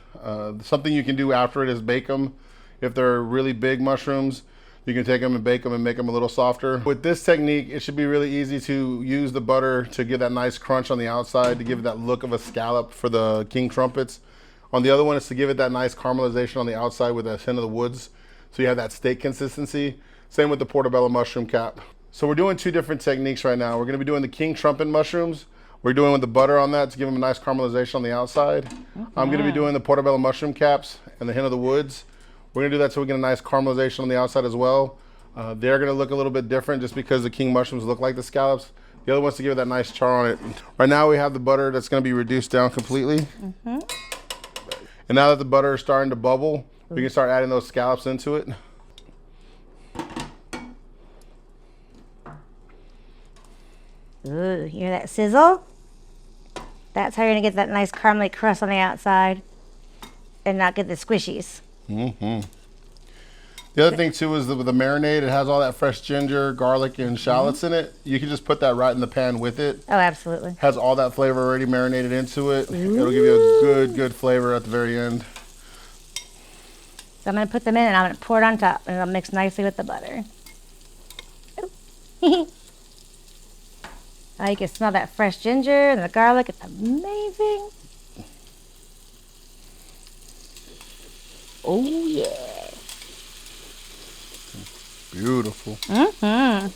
Something you can do after it is bake them. If they're really big mushrooms, you can take them and bake them and make them a little softer. With this technique, it should be really easy to use the butter to give that nice crunch on the outside, to give it that look of a scallop for the king trumpets. On the other one is to give it that nice caramelization on the outside with that hint of the woods, so you have that steak consistency. Same with the portobello mushroom cap. So we're doing two different techniques right now. We're gonna be doing the king trumpet mushrooms. We're doing with the butter on that to give them a nice caramelization on the outside. I'm gonna be doing the portobello mushroom caps and the hint of the woods. We're gonna do that so we get a nice caramelization on the outside as well. They're gonna look a little bit different just because the king mushrooms look like the scallops. The other one's to give it that nice char on it. Right now we have the butter that's gonna be reduced down completely. And now that the butter is starting to bubble, we can start adding those scallops into it. Ooh, you hear that sizzle? That's how you're gonna get that nice caramely crust on the outside and not get the squishies. The other thing too is with the marinade, it has all that fresh ginger, garlic, and shallots in it. You can just put that right in the pan with it. Oh, absolutely. Has all that flavor already marinated into it. It'll give you a good flavor at the very end. So I'm gonna put them in and I'm gonna pour it on top and it'll mix nicely with the butter. Oh, you can smell that fresh ginger and the garlic. It's amazing. Oh yeah. Beautiful. And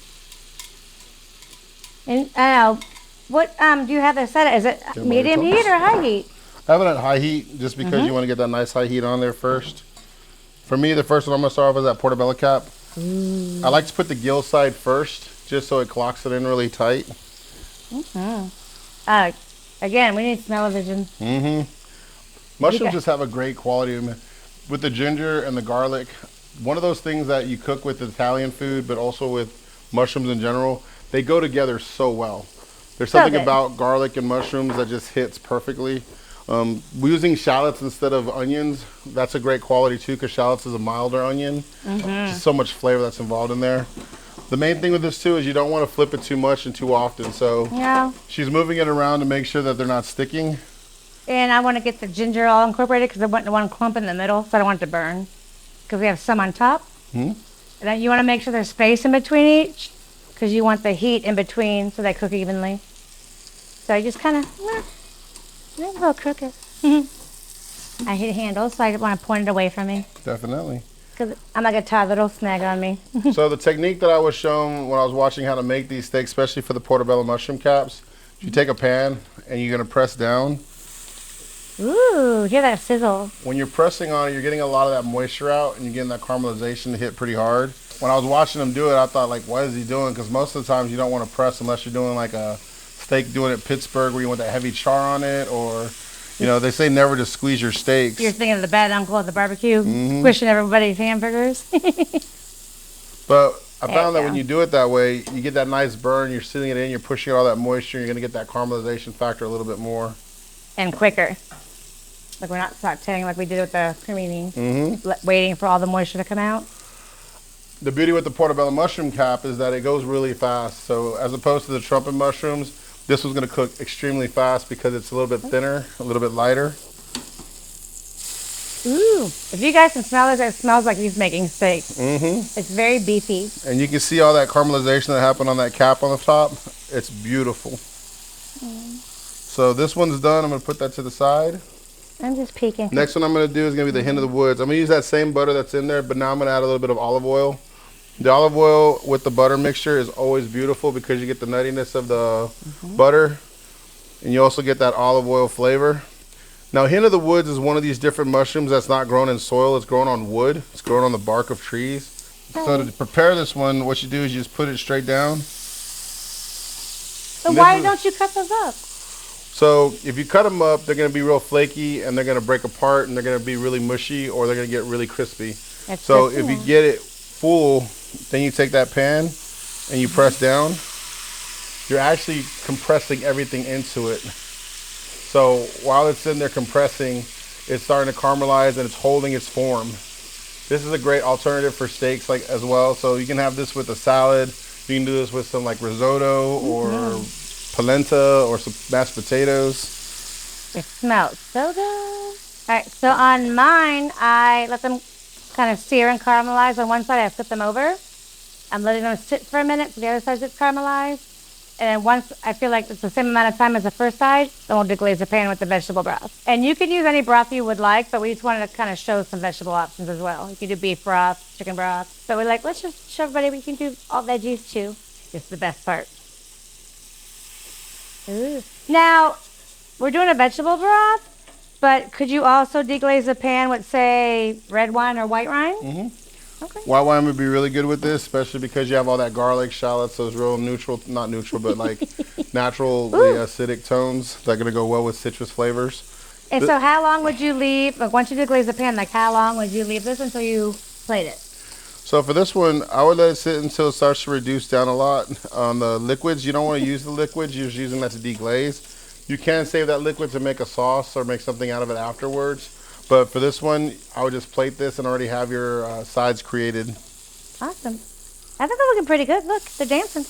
what do you have this set? Is it medium heat or high heat? I have it at high heat just because you want to get that nice high heat on there first. For me, the first one I'm gonna start off is that portobello cap. I like to put the gill side first just so it clocks it in really tight. Again, we need smell-o-vision. Mushrooms just have a great quality with the ginger and the garlic. One of those things that you cook with Italian food, but also with mushrooms in general, they go together so well. There's something about garlic and mushrooms that just hits perfectly. Using shallots instead of onions, that's a great quality too, because shallots is a milder onion. Just so much flavor that's involved in there. The main thing with this too is you don't want to flip it too much and too often. So she's moving it around to make sure that they're not sticking. And I want to get the ginger all incorporated because I want one clump in the middle, so I don't want it to burn. Because we have some on top. And then you want to make sure there's space in between each, because you want the heat in between so they cook evenly. So you just kind of, a little crooked. I hit handles, so I want to point it away from me. Definitely. Because I'm not going to tie a little snag on me. So the technique that I was shown when I was watching how to make these steaks, especially for the portobello mushroom caps, you take a pan and you're going to press down. Ooh, hear that sizzle. When you're pressing on it, you're getting a lot of that moisture out and you're getting that caramelization to hit pretty hard. When I was watching him do it, I thought, like, what is he doing? Because most of the times you don't want to press unless you're doing like a steak doing it Pittsburgh where you want that heavy char on it, or, you know, they say never to squeeze your steaks. You're thinking of the bad uncle at the barbecue, squishing everybody's hamburgers. But I found that when you do it that way, you get that nice burn, you're sealing it in, you're pushing all that moisture, you're going to get that caramelization factor a little bit more. And quicker. Like we're not sauteing like we did with the cremini, waiting for all the moisture to come out. The beauty with the portobello mushroom cap is that it goes really fast. So as opposed to the trumpet mushrooms, this one's going to cook extremely fast because it's a little bit thinner, a little bit lighter. Ooh, if you guys can smell this, it smells like he's making steak. It's very beefy. And you can see all that caramelization that happened on that cap on the top. It's beautiful. So this one's done. I'm going to put that to the side. I'm just peeking. Next one I'm going to do is going to be the hint of the woods. I'm going to use that same butter that's in there, but now I'm going to add a little bit of olive oil. The olive oil with the butter mixture is always beautiful because you get the nuttiness of the butter, and you also get that olive oil flavor. Now, hint of the woods is one of these different mushrooms that's not grown in soil. It's grown on wood. It's grown on the bark of trees. So to prepare this one, what you do is you just put it straight down. So why don't you cut those up? So if you cut them up, they're going to be real flaky and they're going to break apart and they're going to be really mushy, or they're going to get really crispy. So if you get it full, then you take that pan and you press down. You're actually compressing everything into it. So while it's in there compressing, it's starting to caramelize and it's holding its form. This is a great alternative for steaks like as well. So you can have this with a salad. You can do this with some like risotto or polenta or some mashed potatoes. It smells so good. All right, so on mine, I let them kind of sear and caramelize on one side. I flip them over. I'm letting them sit for a minute so the other side gets caramelized. And then once I feel like it's the same amount of time as the first side, then we'll deglaze the pan with the vegetable broth. And you can use any broth you would like, but we just wanted to kind of show some vegetable options as well. You can do beef broth, chicken broth. But we're like, let's just show everybody we can do all veggies too. It's the best part. Ooh. Now, we're doing a vegetable broth, but could you also deglaze the pan with, say, red wine or white wine? Mm-hmm. Okay. White wine would be really good with this, especially because you have all that garlic, shallots, those real neutral, not neutral, but like naturally acidic tones that are going to go well with citrus flavors. And so how long would you leave, like once you deglaze the pan, like how long would you leave this until you plate it? So for this one, I would let it sit until it starts to reduce down a lot. On the liquids, you don't want to use the liquids. You're just using that to deglaze. You can save that liquid to make a sauce or make something out of it afterwards. But for this one, I would just plate this and already have your sides created. Awesome. I think they're looking pretty good. Look, they're dancing.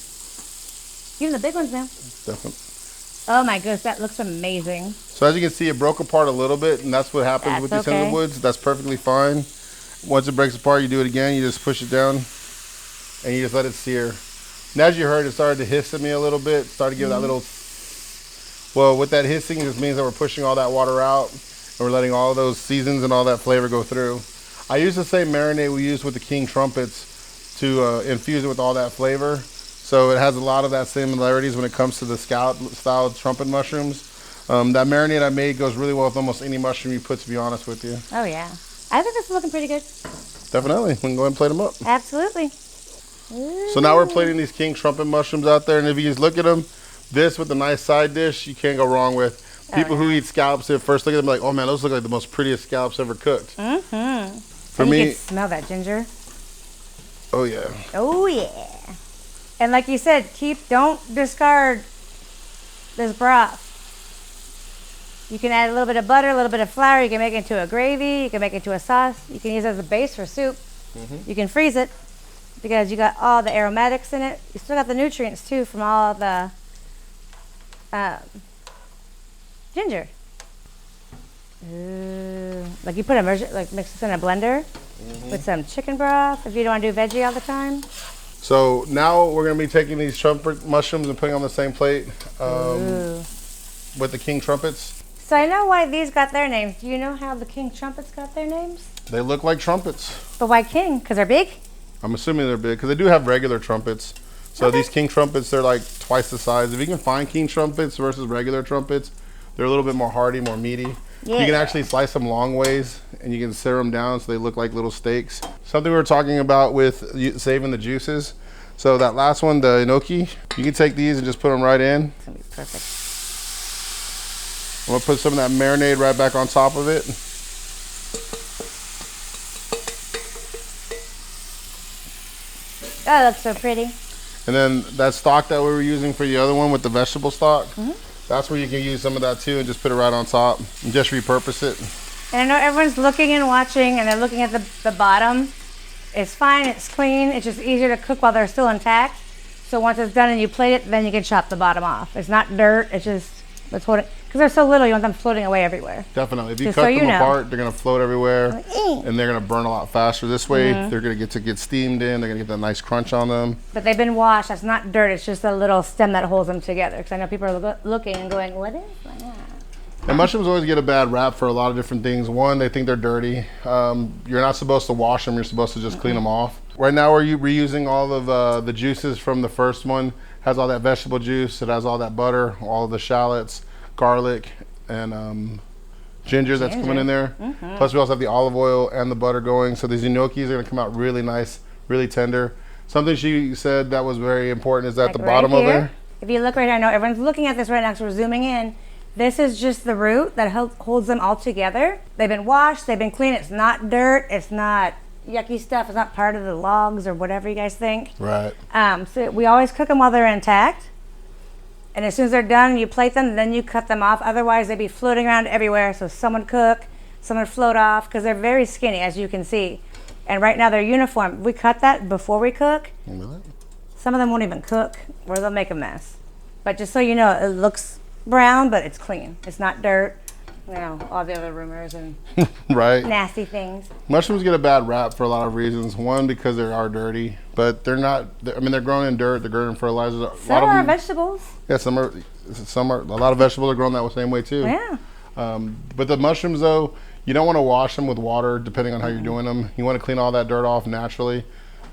Even the big ones now. Definitely. Oh my goodness, that looks amazing. So as you can see, it broke apart a little bit, and that's what happens with these cinnamon woods. That's perfectly fine. Once it breaks apart, you do it again. You just push it down, and you just let it sear. And as you heard, it started to hiss at me a little bit. Started to give that little. Well, with that hissing, it just means that we're pushing all that water out, and we're letting all those seasons and all that flavor go through. I use the same marinade we used with the king trumpets to infuse it with all that flavor. So it has a lot of that similarities when it comes to the scallop-style trumpet mushrooms. That marinade I made goes really well with almost any mushroom you put, to be honest with you. Oh yeah. I think this is looking pretty good. Definitely. We can go ahead and plate them up. Absolutely. Ooh. So now we're plating these king trumpet mushrooms out there, and if you just look at them, this with a nice side dish, you can't go wrong with. People who eat scallops at first look at them like, oh man, those look like the most prettiest scallops ever cooked. Mm-hmm. For me, you can smell that ginger. Oh yeah. Oh yeah. And like you said, don't discard this broth. You can add a little bit of butter, a little bit of flour. You can make it into a gravy. You can make it into a sauce. You can use it as a base for soup. Mm-hmm. You can freeze it because you got all the aromatics in it. You still got the nutrients too from all the ginger. Ooh. Like you put mix this in a blender with some chicken broth if you don't want to do veggie all the time. So now we're going to be taking these trumpet mushrooms and putting on the same plate with the king trumpets. So I know why these got their names. Do you know how the king trumpets got their names? They look like trumpets. But why king? Because they're big? I'm assuming they're big because they do have regular trumpets. So these king trumpets, they're like twice the size. If you can find king trumpets versus regular trumpets, they're a little bit more hearty, more meaty. Yeah. You can actually slice them long ways and you can sear them down so they look like little steaks. Something we were talking about with saving the juices. So that last one, the gnocchi, you can take these and just put them right in. It's going to be perfect. I'm going to put some of that marinade right back on top of it. Oh, that looks so pretty. And then that stock that we were using for the other one with the vegetable stock, that's where you can use some of that too and just put it right on top and just repurpose it. And I know everyone's looking and watching and they're looking at the bottom. It's fine, it's clean, it's just easier to cook while they're still intact. So once it's done and you plate it, then you can chop the bottom off. It's not dirt, it's just, let's hold it. Because they're so little, you want them floating away everywhere. Definitely. If you cut them apart, they're going to float everywhere and they're going to burn a lot faster. This way, they're going to get steamed in. They're going to get that nice crunch on them. But they've been washed. That's not dirt. It's just a little stem that holds them together. Because I know people are looking and going, what is that? And mushrooms always get a bad rap for a lot of different things. One, they think they're dirty. You're not supposed to wash them. You're supposed to just clean them off. Right now, we're reusing all of the juices from the first one. It has all that vegetable juice. It has all that butter, all of the shallots, garlic, and ginger that's coming in there. Plus we also have the olive oil and the butter going. So these gnocchis are going to come out really nice, really tender. Something she said that was very important is that the bottom of there. If you look right here, I know everyone's looking at this right now because we're zooming in. This is just the root that holds them all together. They've been washed, they've been cleaned. It's not dirt, it's not yucky stuff. It's not part of the logs or whatever you guys think. Right. So we always cook them while they're intact. And as soon as they're done, you plate them, then you cut them off. Otherwise, they'd be floating around everywhere. So some would cook, some would float off, because they're very skinny, as you can see. And right now, they're uniform. We cut that before we cook. Some of them won't even cook, or they'll make a mess. But just so you know, it looks brown, but it's clean. It's not dirt. You know, all the other rumors and Right. nasty things. Mushrooms get a bad rap for a lot of reasons. One, because they are dirty, but they're not. I mean, they're grown in dirt. They're grown in fertilizers. Some are vegetables. Yeah, some are. A lot of vegetables are grown that same way too. Yeah. But the mushrooms, though, you don't want to wash them with water, depending on how you're doing them. You want to clean all that dirt off naturally.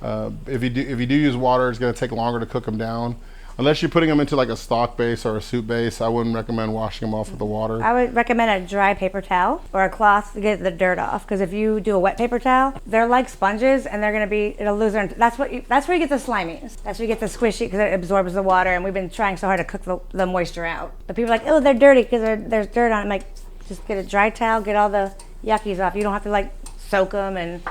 If you do use water, it's going to take longer to cook them down. Unless you're putting them into like a stock base or a soup base, I wouldn't recommend washing them off with the water. I would recommend a dry paper towel or a cloth to get the dirt off. Because if you do a wet paper towel, they're like sponges, and it'll lose their. That's where you get the slimies. That's where you get the squishy, because it absorbs the water. And we've been trying so hard to cook the moisture out. But people are like, oh, they're dirty because there's dirt on it. I'm like, just get a dry towel, get all the yuckies off. You don't have to like soak them and.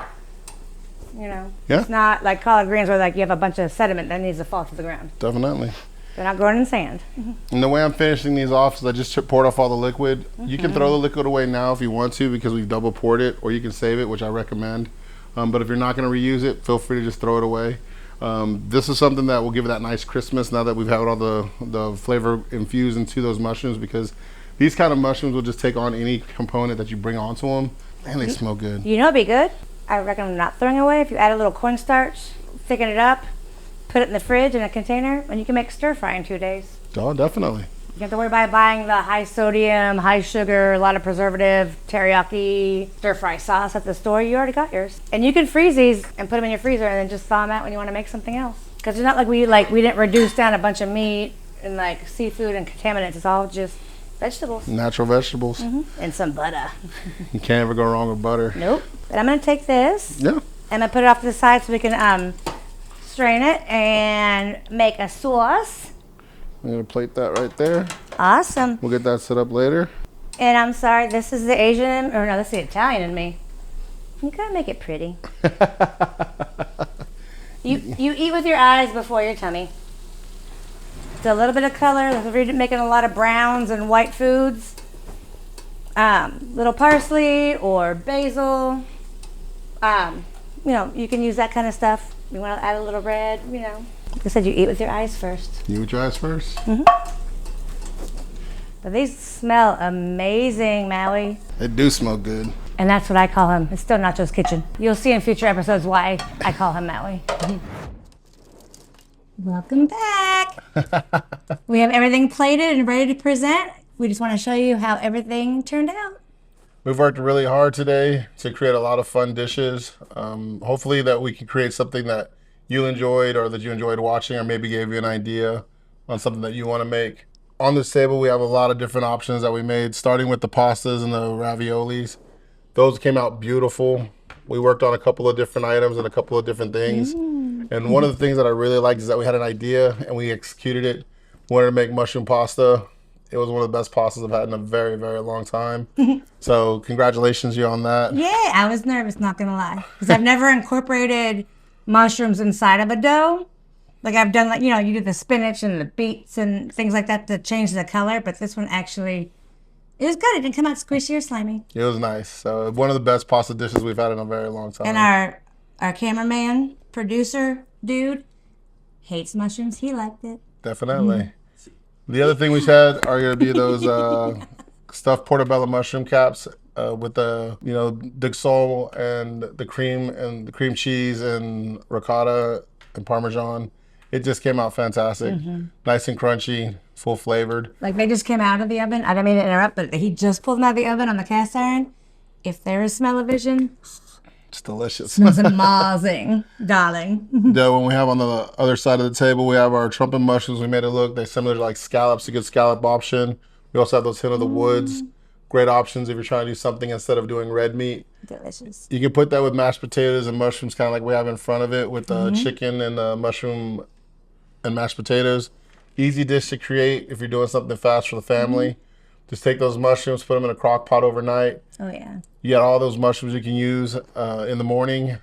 You know, yeah. It's not like collard greens where like you have a bunch of sediment that needs to fall to the ground. Definitely. They're not growing in sand. And the way I'm finishing these off is I just poured off all the liquid. You can throw the liquid away now if you want to, because we've double poured it, or you can save it, which I recommend. But if you're not going to reuse it, feel free to just throw it away. This is something that will give it that nice crispness now that we've had all the flavor infused into those mushrooms, because these kind of mushrooms will just take on any component that you bring onto them, and they smell good. You know, it'd be good. I recommend not throwing away. If you add a little cornstarch, thicken it up, put it in the fridge in a container, and you can make stir fry in 2 days. Oh, definitely. You don't have to worry about buying the high sodium, high sugar, a lot of preservative, teriyaki, stir fry sauce at the store. You already got yours. And you can freeze these and put them in your freezer and then just thaw them out when you want to make something else. Because it's not like we didn't reduce down a bunch of meat and like seafood and contaminants. It's all just vegetables. Natural vegetables. And some butter. You can't ever go wrong with butter. Nope. But I'm going to take this. Yeah. And I put it off to the side so we can strain it and make a sauce. I'm going to plate that right there. Awesome. We'll get that set up later. And I'm sorry, this is the Asian, or no, this is the Italian in me. You gotta make it pretty. You eat with your eyes before your tummy. It's a little bit of color. If you're making a lot of browns and white foods, little parsley or basil. You know, you can use that kind of stuff. You want to add a little red, you know. Like I said, you eat with your eyes first. You with your eyes first? But these smell amazing, Maui. They do smell good. And that's what I call him. It's still Nacho's Kitchen. You'll see in future episodes why I call him Maui. Welcome back. We have everything plated and ready to present. We just want to show you how everything turned out. We've worked really hard today to create a lot of fun dishes. Hopefully that we can create something that you enjoyed or that you enjoyed watching, or maybe gave you an idea on something that you want to make. On this table, we have a lot of different options that we made, starting with the pastas and the raviolis. Those came out beautiful. We worked on a couple of different items and a couple of different things. And one of the things that I really liked is that we had an idea and we executed it. We wanted to make mushroom pasta. It was one of the best pastas I've had in a very, very long time. So congratulations you on that. Yeah, I was nervous, not gonna lie. Because I've never incorporated mushrooms inside of a dough. Like I've done, like, you know, you do the spinach and the beets and things like that to change the color. But this one actually, it was good. It didn't come out squishy or slimy. It was nice. So one of the best pasta dishes we've had in a very long time. And our cameraman, producer, dude, hates mushrooms. He liked it. Definitely. The other thing we had are going to be those stuffed portobello mushroom caps with the, you know, Duc Sol and the cream cheese and ricotta and Parmesan. It just came out fantastic. Nice and crunchy, full flavored. Like they just came out of the oven. I don't mean to interrupt, but he just pulled them out of the oven on the cast iron. If there is smell-o-vision, it's delicious. smells amazing, darling. Yeah, when we have on the other side of the table, we have our trumpet mushrooms. We made it look, they're similar to like scallops, a good scallop option. We also have those Hint of the Woods. Great options if you're trying to do something instead of doing red meat. Delicious. You can put that with mashed potatoes and mushrooms, kind of like we have in front of it with the chicken and mushroom and mashed potatoes. Easy dish to create if you're doing something fast for the family. Just take those mushrooms, put them in a crock pot overnight. Oh, yeah. You got all those mushrooms you can use in the morning.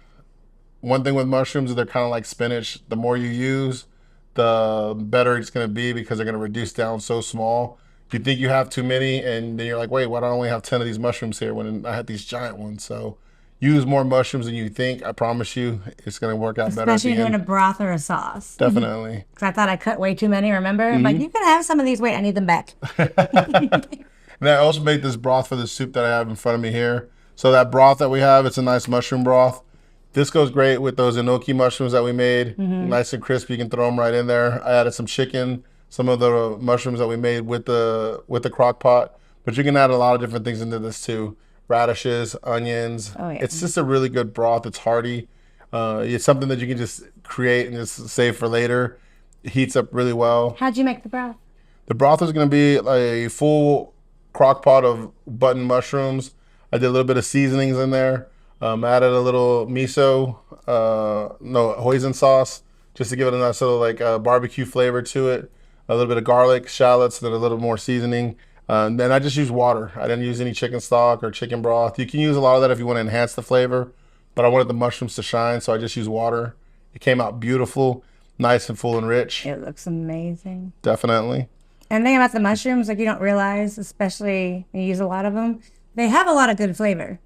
One thing with mushrooms is they're kind of like spinach. The more you use, the better it's going to be because they're going to reduce down so small. You think you have too many, and then you're like, wait, why do I only have 10 of these mushrooms here when I had these giant ones? So use more mushrooms than you think. I promise you, it's gonna work out better. Especially doing a broth or a sauce. Definitely. Because I thought I cut way too many, remember? I'm like, you can have some of these. Wait, I need them back. And I also made this broth for the soup that I have in front of me here. So that broth that we have, it's a nice mushroom broth. This goes great with those enoki mushrooms that we made. Nice and crispy. You can throw them right in there. I added some chicken, some of the mushrooms that we made with the crock pot. But you can add a lot of different things into this too. Radishes, onions. Oh, yeah. It's just a really good broth. It's hearty. It's something that you can just create and just save for later. It heats up really well. How'd you make the broth? The broth is going to be a full crock pot of button mushrooms. I did a little bit of seasonings in there. Added a little miso, hoisin sauce, just to give it a nice little like barbecue flavor to it. A little bit of garlic, shallots, then a little more seasoning. And then I just used water. I didn't use any chicken stock or chicken broth. You can use a lot of that if you want to enhance the flavor, but I wanted the mushrooms to shine, so I just used water. It came out beautiful, nice and full and rich. It looks amazing. Definitely. And the thing about the mushrooms, like you don't realize, especially when you use a lot of them, they have a lot of good flavor.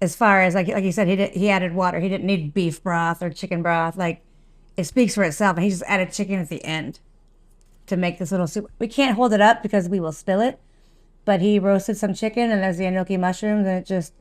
As far as like you said, he added water. He didn't need beef broth or chicken broth. Like it speaks for itself. And he just added chicken at the end to make this little soup. We can't hold it up because we will spill it. But he roasted some chicken and there's the enoki mushrooms and it just,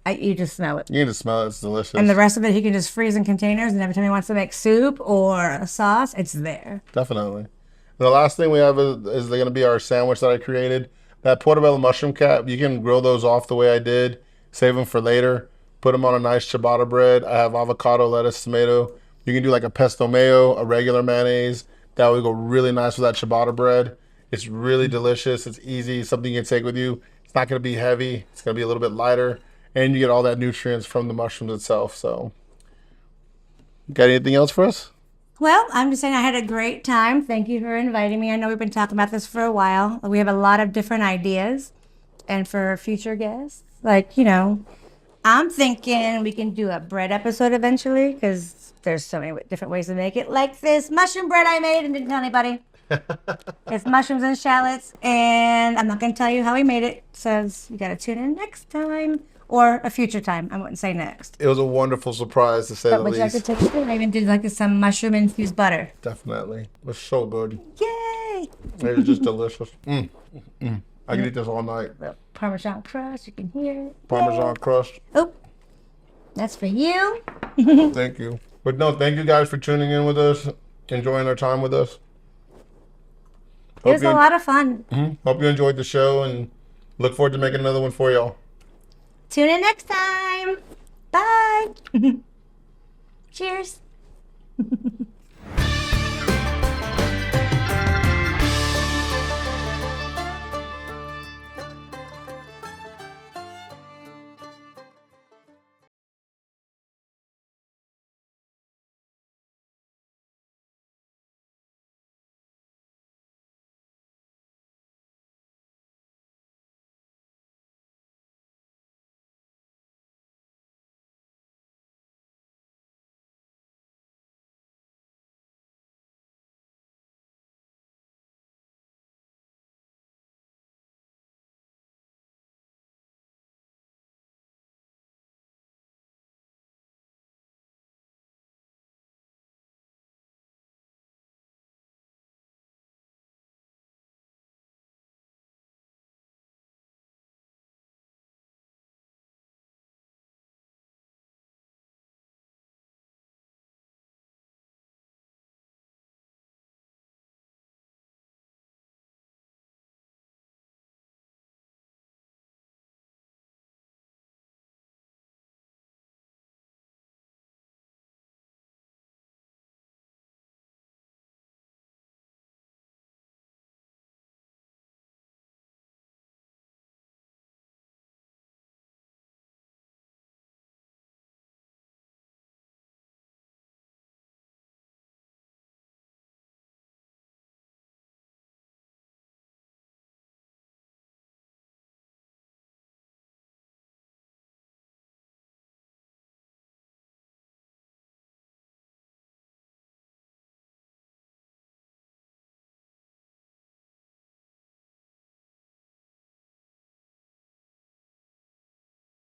you just smell it. You can just smell it. It's delicious. And the rest of it he can just freeze in containers and every time he wants to make soup or a sauce, it's there. Definitely. And the last thing we have is going to be our sandwich that I created. That portobello mushroom cap, you can grill those off the way I did. Save them for later. Put them on a nice ciabatta bread. I have avocado, lettuce, tomato. You can do like a pesto mayo, a regular mayonnaise. That would go really nice with that ciabatta bread. It's really delicious. It's easy. Something you can take with you. It's not going to be heavy. It's going to be a little bit lighter. And you get all that nutrients from the mushrooms itself. So, got anything else for us? Well, I'm just saying I had a great time. Thank you for inviting me. I know we've been talking about this for a while. We have a lot of different ideas. And for future guests, like, I'm thinking we can do a bread episode eventually because there's so many different ways to make it. Like this mushroom bread I made and didn't tell anybody. It's mushrooms and shallots. And I'm not going to tell you how we made it. It says you got to tune in next time or a future time. I wouldn't say next. It was a wonderful surprise to say the But would you like least. to take it? I even did like some mushroom infused butter. Definitely. It was so good. Yay! It was just delicious. I can eat this all night. Little Parmesan crust, you can hear it. Parmesan crust. Oh, that's for you. Thank you. But no, thank you guys for tuning in with us, enjoying our time with us. It was a lot of fun. Hope you enjoyed the show and look forward to making another one for y'all. Tune in next time. Bye. Cheers.